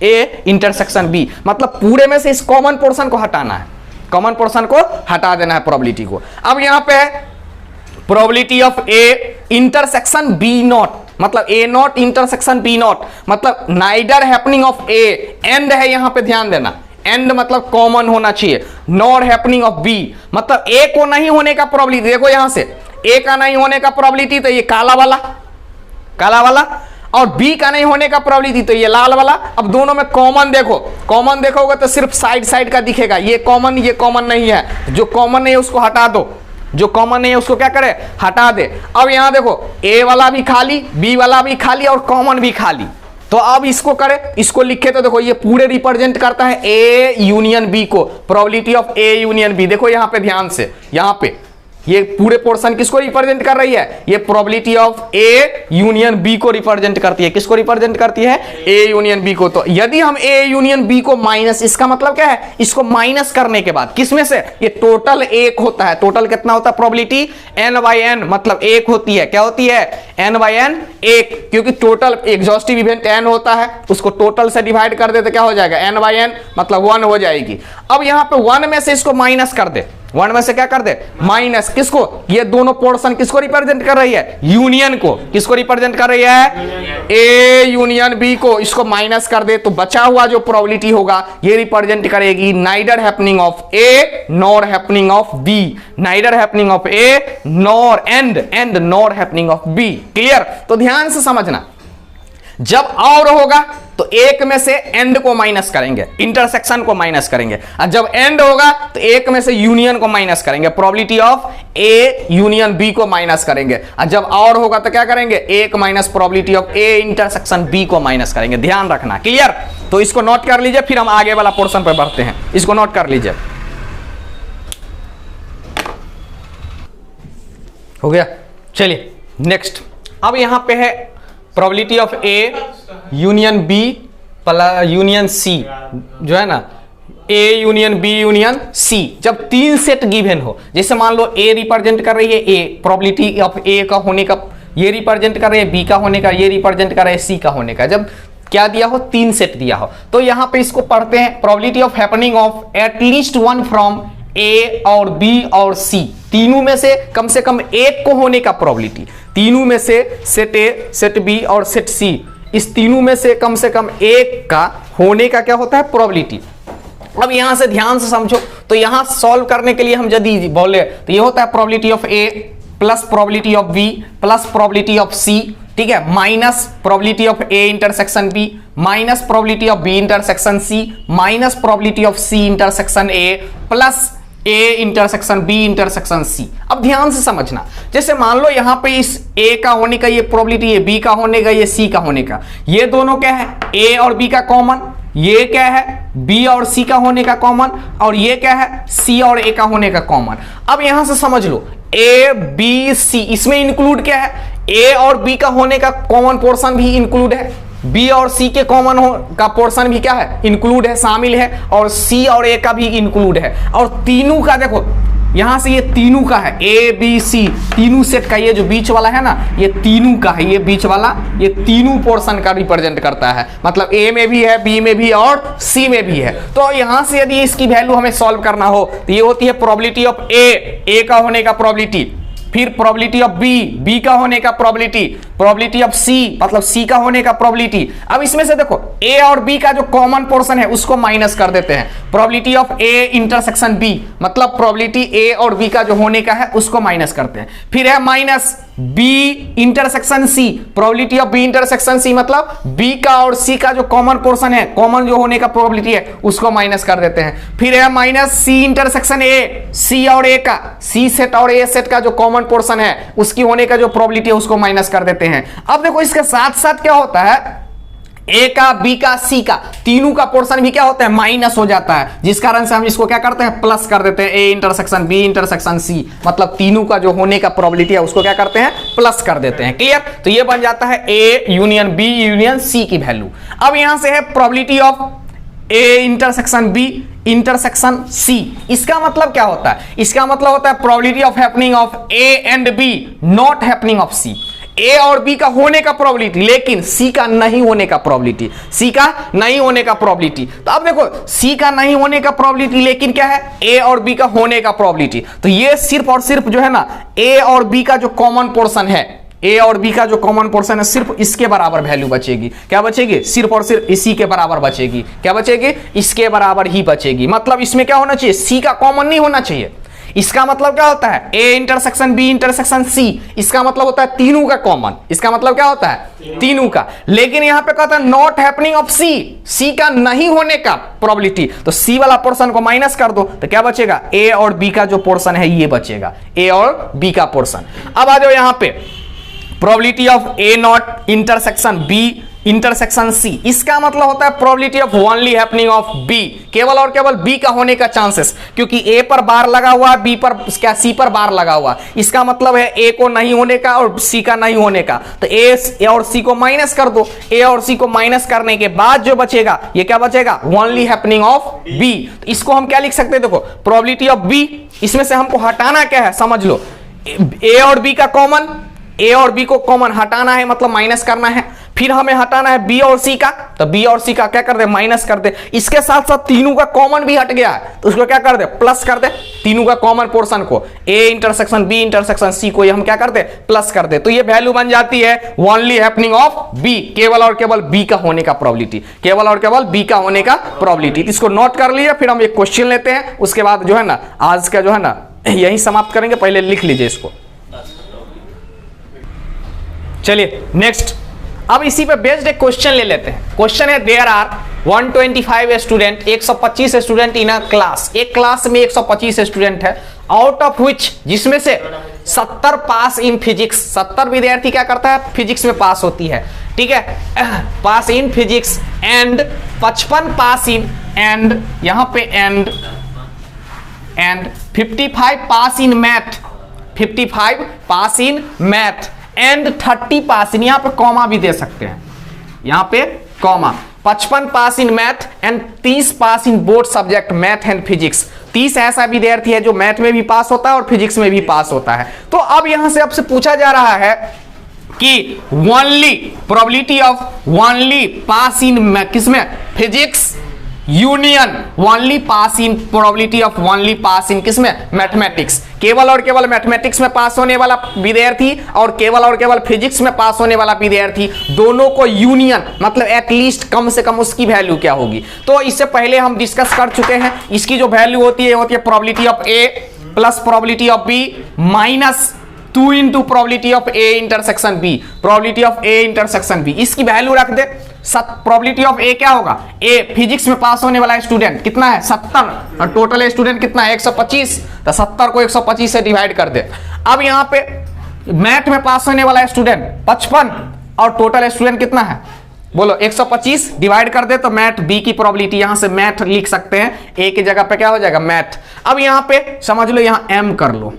A intersection B, मतलब पूरे में से इस कॉमन पोर्शन को हटाना है, कॉमन पोर्शन को हटा देना है प्रोबेबिलिटी को। अब यहां पे है probability of A intersection B0, मतलब A0 इंटरसेक्शन B0, मतलब neither happening of A, and है यहां पे ध्यान देना, एंड मतलब कॉमन होना चाहिए, नॉट हैपनिंग ऑफ B, मतलब A को नहीं होने का प्रोबेबिलिटी, देखो यहां से A का नहीं होने का प्रोबेबिलिटी तो ये काला वाला, और B का नहीं होने का प्रोबेबिलिटी तो ये लाल वाला। अब दोनों में कॉमन देखो, कॉमन देखोगे तो सिर्फ साइड का दिखेगा, ये कॉमन नहीं है, जो कॉमन नहीं है उसको हटा दो, जो कॉमन नहीं है उसको क्या करे, हटा दे। अब यहां देखो A वाला भी खाली, B वाला भी खाली और कॉमन भी खाली, तो अब इसको करे, इसको लिखे तो देखो ये पूरे रिप्रेजेंट करता है A यूनियन B को, probability of A union B। देखो यहां पे ध्यान से, यहां पे ये पूरे पोर्शन किसको रिप्रेजेंट कर रही है, ये probability of A union B को रिप्रेजेंट करती है, किसको रिप्रेजेंट करती है, A यूनियन B को। तो यदि हम A यूनियन B को माइनस, इसका मतलब क्या है, इसको माइनस करने के बाद किसमें से, ये टोटल 1 होता है, टोटल कितना होता है प्रोबेबिलिटी, n/n, मतलब 1 होती है, क्या होती है, n/n 1, क्योंकि टोटल एग्जॉस्टिव इवेंट n होता है, उसको टोटल से डिवाइड कर दे तो क्या हो जाएगा, n/n मतलब 1 हो जाएगी। अब यहां पे 1 में से इसको माइनस कर दे, 1 में से क्या कर दे, माइनस, किसको, ये दोनों पोर्शन किसको रिप्रेजेंट कर रही है, यूनियन को, किसको रिप्रेजेंट कर रही है, A यूनियन B को, इसको माइनस कर दे तो बचा हुआ जो प्रोबेबिलिटी होगा ये रिप्रेजेंट करेगी neither happening of A nor happening of B, neither happening of A nor and nor happening of B। Clear. तो ध्यान से समझना, जब और होगा तो 1 में से एंड को माइनस करेंगे, इंटरसेक्शन को माइनस करेंगे, और जब एंड होगा तो 1 में से यूनियन को माइनस करेंगे, probability of A union B को माइनस करेंगे, और जब और होगा तो क्या करेंगे, 1 minus probability of A intersection B को माइनस करेंगे। ध्यान रखना। क्लियर। तो इसको नोट कर लीजिए, फिर हम आगे वाला पोर्शन पर बढ़ते हैं, इसको नोट कर लीजिए। हो गया, चलिए नेक्स्ट। अब यहां पे है probability of A union B plus union C, जो है ना A union B union C, जब 3 सेट गिवन हो, जैसे मान लो A रिप्रेजेंट कर रही है A, प्रोबेबिलिटी ऑफ A का होने का ये रिप्रेजेंट कर रही है, B का होने का ये रिप्रेजेंट कर रहा है, C का होने का, जब क्या दिया हो, 3 सेट दिया हो, तो यहां पे इसको पढ़ते हैं probability of happening of at least 1 from A और बी और सी, तीनों में से कम एक को होने का प्रोबेबिलिटी, तीनों में से सेट ए, सेट बी और सेट सी, इस तीनों में से कम एक का होने का क्या होता है, प्रोबेबिलिटी। अब यहां से ध्यान से समझो, तो यहां सॉल्व करने के लिए हम यदि बोले तो ये होता है probability of A plus probability of B plus probability of C, ठीक है, minus probability of A intersection B minus probability of B intersection C minus probability of C intersection A plus A intersection B intersection C. अब ध्यान से समझना, जैसे मान लो यहां पे इस ए का होने का ये प्रोबेबिलिटी, ये बी का होने का, ये सी का होने का, ये दोनों क्या है, ए और बी का कॉमन, ये क्या है, बी और सी का होने का कॉमन, और ये क्या है, सी और ए का होने का कॉमन। अब यहां से समझ लो ए बी सी, इसमें इंक्लूड क्या है, ए और बी का होने का कॉमन पोर्शन भी इंक्लूड है, बी और सी के कॉमन का पोर्शन भी क्या है, इंक्लूड है, शामिल है, और सी और ए का भी इंक्लूड है, और तीनों का देखो यहां से ये तीनों का है, ए बी सी तीनों सेट का, ये जो बीच वाला है ना, ये तीनों का है, ये बीच वाला ये तीनों पोर्शन का रिप्रेजेंट करता है, मतलब ए में भी है, बी में भी और सी में भी है। तो यहां से यदि इसकी वैल्यू हमें सॉल्व करना हो तो ये होती है प्रोबेबिलिटी ऑफ ए का होने का प्रोबेबिलिटी, फिर प्रोबेबिलिटी ऑफ बी का होने का प्रोबेबिलिटी, प्रोबेबिलिटी ऑफ सी मतलब सी का होने का प्रोबेबिलिटी। अब इसमें से देखो ए और बी का जो कॉमन पोर्शन है उसको माइनस कर देते हैं, probability of A intersection B मतलब प्रोबेबिलिटी ए और बी का जो होने का है उसको माइनस करते हैं, फिर है minus B intersection C, probability of B intersection C मतलब बी का और सी का जो कॉमन पोर्शन है, कॉमन जो होने का प्रोबेबिलिटी है उसको माइनस कर देते हैं, फिर है माइनस सी इंटरसेक्शन ए, सी और ए का, सी सेट और ए सेट का जो कॉमन पोर्शन है उसकी होने का जो प्रोबेबिलिटी है उसको माइनस कर देते हैं। अब देखो इसके साथ साथ क्या होता है, ए का, बी का, सी का तीनों का पोर्शन भी क्या होता है, माइनस हो जाता है, जिस कारण से हम इसको क्या करते हैं, प्लस कर देते हैं, A intersection B intersection C मतलब तीनों का जो होने का प्रोबेबिलिटी है उसको क्या करते हैं, प्लस कर देते हैं। क्लियर? तो ये बन जाता है A union B union C की वैल्यू। अब यहां से है probability of A intersection B intersection C, इसका मतलब क्या होता है, इसका मतलब होता है probability of happening of A and B not happening of C, A और बी का होने का प्रोबेबिलिटी लेकिन सी का नहीं होने का प्रोबेबिलिटी, सी का नहीं होने का प्रोबेबिलिटी। तो अब देखो सी का नहीं होने का प्रोबेबिलिटी लेकिन क्या है, ए और बी का होने का प्रोबेबिलिटी, तो ये सिर्फ और सिर्फ जो है ना ए और बी का जो कॉमन पोर्शन है, ए और बी का जो कॉमन पोर्शन है सिर्फ इसके बराबर वैल्यू बचेगी। क्या बचेगी, सिर्फ और सिर्फ इसी के बराबर बचेगी। क्या बचेगी, इसके बराबर ही बचेगी। मतलब इसमें क्या होना चाहिए, सी का कॉमन नहीं होना चाहिए। इसका मतलब क्या होता है, A intersection B intersection C, इसका मतलब होता है तीनों का कॉमन, इसका मतलब क्या होता है, तीनों का। लेकिन यहां पे कहता है नॉट हैपनिंग ऑफ सी, सी का नहीं होने का प्रोबेबिलिटी, तो सी वाला पोर्शन को माइनस कर दो तो क्या बचेगा, ए और बी का जो पोर्शन है ये बचेगा, ए और बी का पोर्शन। अब आ जाओ यहां पे probability of A not intersection B intersection C, इसका मतलब होता है probability of only happening of B, केवल और केवल बी का होने का चांसेस, क्योंकि ए पर बार लगा हुआ है, बी पर क्या सी पर बार लगा हुआ, इसका मतलब है ए को नहीं होने का और सी का नहीं होने का। तो ए और सी को माइनस कर दो, ए और सी को माइनस करने के बाद जो बचेगा ये क्या बचेगा, ओनली हैपनिंग ऑफ बी। तो इसको हम क्या लिख सकते हैं, देखो प्रोबेबिलिटी ऑफ बी, इसमें से हमको हटाना क्या है, समझ लो ए और बी का कॉमन, ए और बी को कॉमन हटाना है मतलब माइनस करना है, फिर हमें हटाना है बी और सी का, तो बी और सी का क्या कर दे, माइनस कर दे। इसके साथ साथ तीनों का कॉमन भी हट गया है तो उसको क्या कर दे, प्लस कर दे, तीनों का कॉमन पोर्शन को, A intersection B intersection C को ये हम क्या कर दे, प्लस कर दे। तो ये वैल्यू बन जाती है ओनली हैपनिंग ऑफ बी, केवल और केवल बी का होने का प्रोबेबिलिटी, केवल और केवल बी का होने का प्रोबेबिलिटी। इसको नोट कर लिया, फिर हम एक क्वेश्चन लेते हैं, उसके बाद जो है ना आज का जो है ना यही समाप्त करेंगे। पहले लिख लीजिए इसको। चलिए नेक्स्ट, अब इसी पे बेस्ड एक क्वेश्चन ले लेते हैं। क्वेश्चन है there are 125 student, 125 student in a class, एक क्लास में 125 स्टूडेंट है, आउट ऑफ व्हिच जिसमें से 70 पास इन फिजिक्स, 70 विद्यार्थी क्या करता है, फिजिक्स में पास होती है, ठीक है, pass in physics, and 55 pass in, and यहां पे and 55 pass in math, 55 pass in math and 30 pass in, यहां पे कॉमा भी दे सकते हैं, यहां पे comma, 55 pass in math and 30 pass in both subject math and physics. 30 ऐसा विद्यार्थी है जो मैथ में भी पास होता है और फिजिक्स में भी पास होता है। तो अब यहां से आपसे पूछा जा रहा है कि only probability of only pass in किसमें, physics union only pass in probability of only pass in किसमें मैथमेटिक्स, केवल और केवल मैथमेटिक्स में पास होने वाला विद्यार्थी और केवल फिजिक्स में पास होने वाला विद्यार्थी, दोनों को यूनियन मतलब एटलीस्ट कम से कम उसकी वैल्यू क्या होगी। तो इससे पहले हम डिस्कस कर चुके हैं, इसकी जो वैल्यू होती है probability of A plus probability of B minus 2 into probability of A intersection B, probability of A intersection B, इसकी वैल्यू रख दे। प्रोबेबिलिटी ऑफ ए क्या होगा, ए फिजिक्स में पास होने वाला स्टूडेंट कितना है 70 और टोटल स्टूडेंट कितना है 125, तो 70 को 125 से डिवाइड कर दे। अब यहां पे मैथ में पास होने वाला स्टूडेंट 55 और टोटल स्टूडेंट कितना है बोलो 125 डिवाइड कर दे, तो मैथ बी की प्रोबेबिलिटी यहां से मैथ लिख सकते हैं, ए की जगह पे क्या हो जाएगा मैथ। अब यहां पे समझ लो यहां एम कर लो,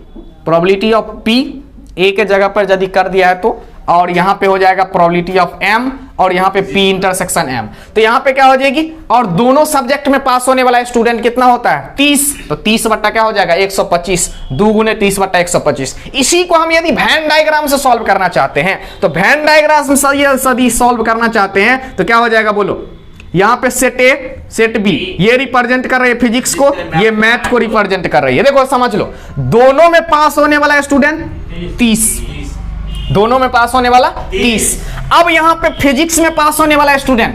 प्रोबेबिलिटी ऑफ पी ए के जगह पर यदि कर दिया है तो, और यहां पे हो जाएगा प्रोबेबिलिटी ऑफ एम और यहां पे पी इंटरसेक्शन एम, तो यहां पे क्या हो जाएगी, और दोनों सब्जेक्ट में पास होने वाला स्टूडेंट कितना होता है 30, तो 30 बट्टा क्या हो जाएगा 125, 2 गुने 30 बट्टा 125। इसी को हम यदि वेन डायग्राम से सॉल्व करना चाहते हैं, तो वेन डायग्राम से यदि सॉल्व करना चाहते हैं तो क्या हो जाएगा बोलो, यहां पे सेट ए सेट बी ये रिप्रेजेंट कर रही है फिजिक्स को, ये मैथ को रिप्रेजेंट कर रही है। देखो समझ लो, दोनों में पास होने वाला स्टूडेंट 30, दोनों में पास होने वाला 30। अब यहां पे फिजिक्स में पास होने वाला स्टूडेंट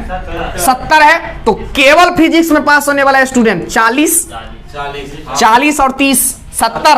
70 है, तो केवल फिजिक्स में पास होने वाला स्टूडेंट 40 और 30 70,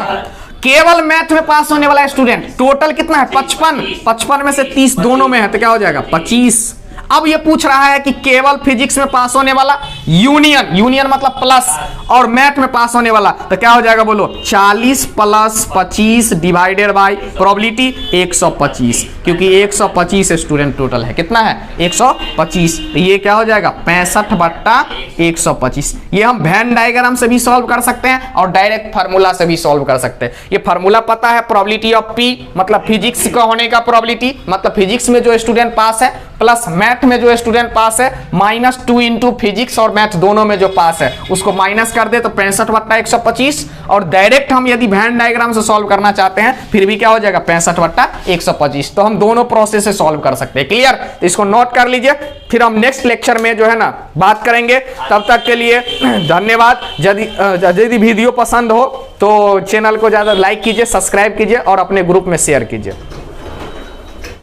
केवल मैथ में पास होने वाला स्टूडेंट टोटल कितना है 55 में से 30 दोनों में है, तो क्या हो जाएगा 25। अब ये पूछ रहा है कि केवल फिजिक्स में पास होने वाला यूनियन मतलब प्लस, और मैथ में पास होने वाला, तो क्या हो जाएगा बोलो 40 प्लस 25 डिवाइडेड बाय प्रोबेबिलिटी 125, क्योंकि 125 स्टूडेंट टोटल है, कितना है 125, तो ये क्या हो जाएगा 65 बट्टा 125। ये हम वेन डायग्राम से भी सॉल्व कर सकते हैं और डायरेक्ट फार्मूला से भी सॉल्व कर सकते हैं। ये फार्मूला पता है, प्रोबेबिलिटी ऑफ पी मतलब फिजिक्स का होने का प्रोबेबिलिटी, मतलब फिजिक्स में जो स्टूडेंट पास है प्लस मैथ में जो स्टूडेंट पास है माइनस 2 इंटू फिजिक्स और मैथ दोनों में जो पास है उसको माइनस कर दे, तो 65 बट्टा 125, और डायरेक्ट हम यदि वेन डायग्राम से सॉल्व करना चाहते हैं फिर भी क्या हो जाएगा 65 बट्टा 125। तो हम दोनों प्रोसेस से सॉल्व कर सकते हैं। क्लियर, तो इसको नोट कर लीजिए, फिर हम नेक्स्ट लेक्चर में जो है ना बात करेंगे। तब तक के लिए धन्यवाद। यदि वीडियो पसंद हो तो चैनल को ज्यादा लाइक कीजिए, सब्सक्राइब कीजिए और अपने ग्रुप में शेयर कीजिए।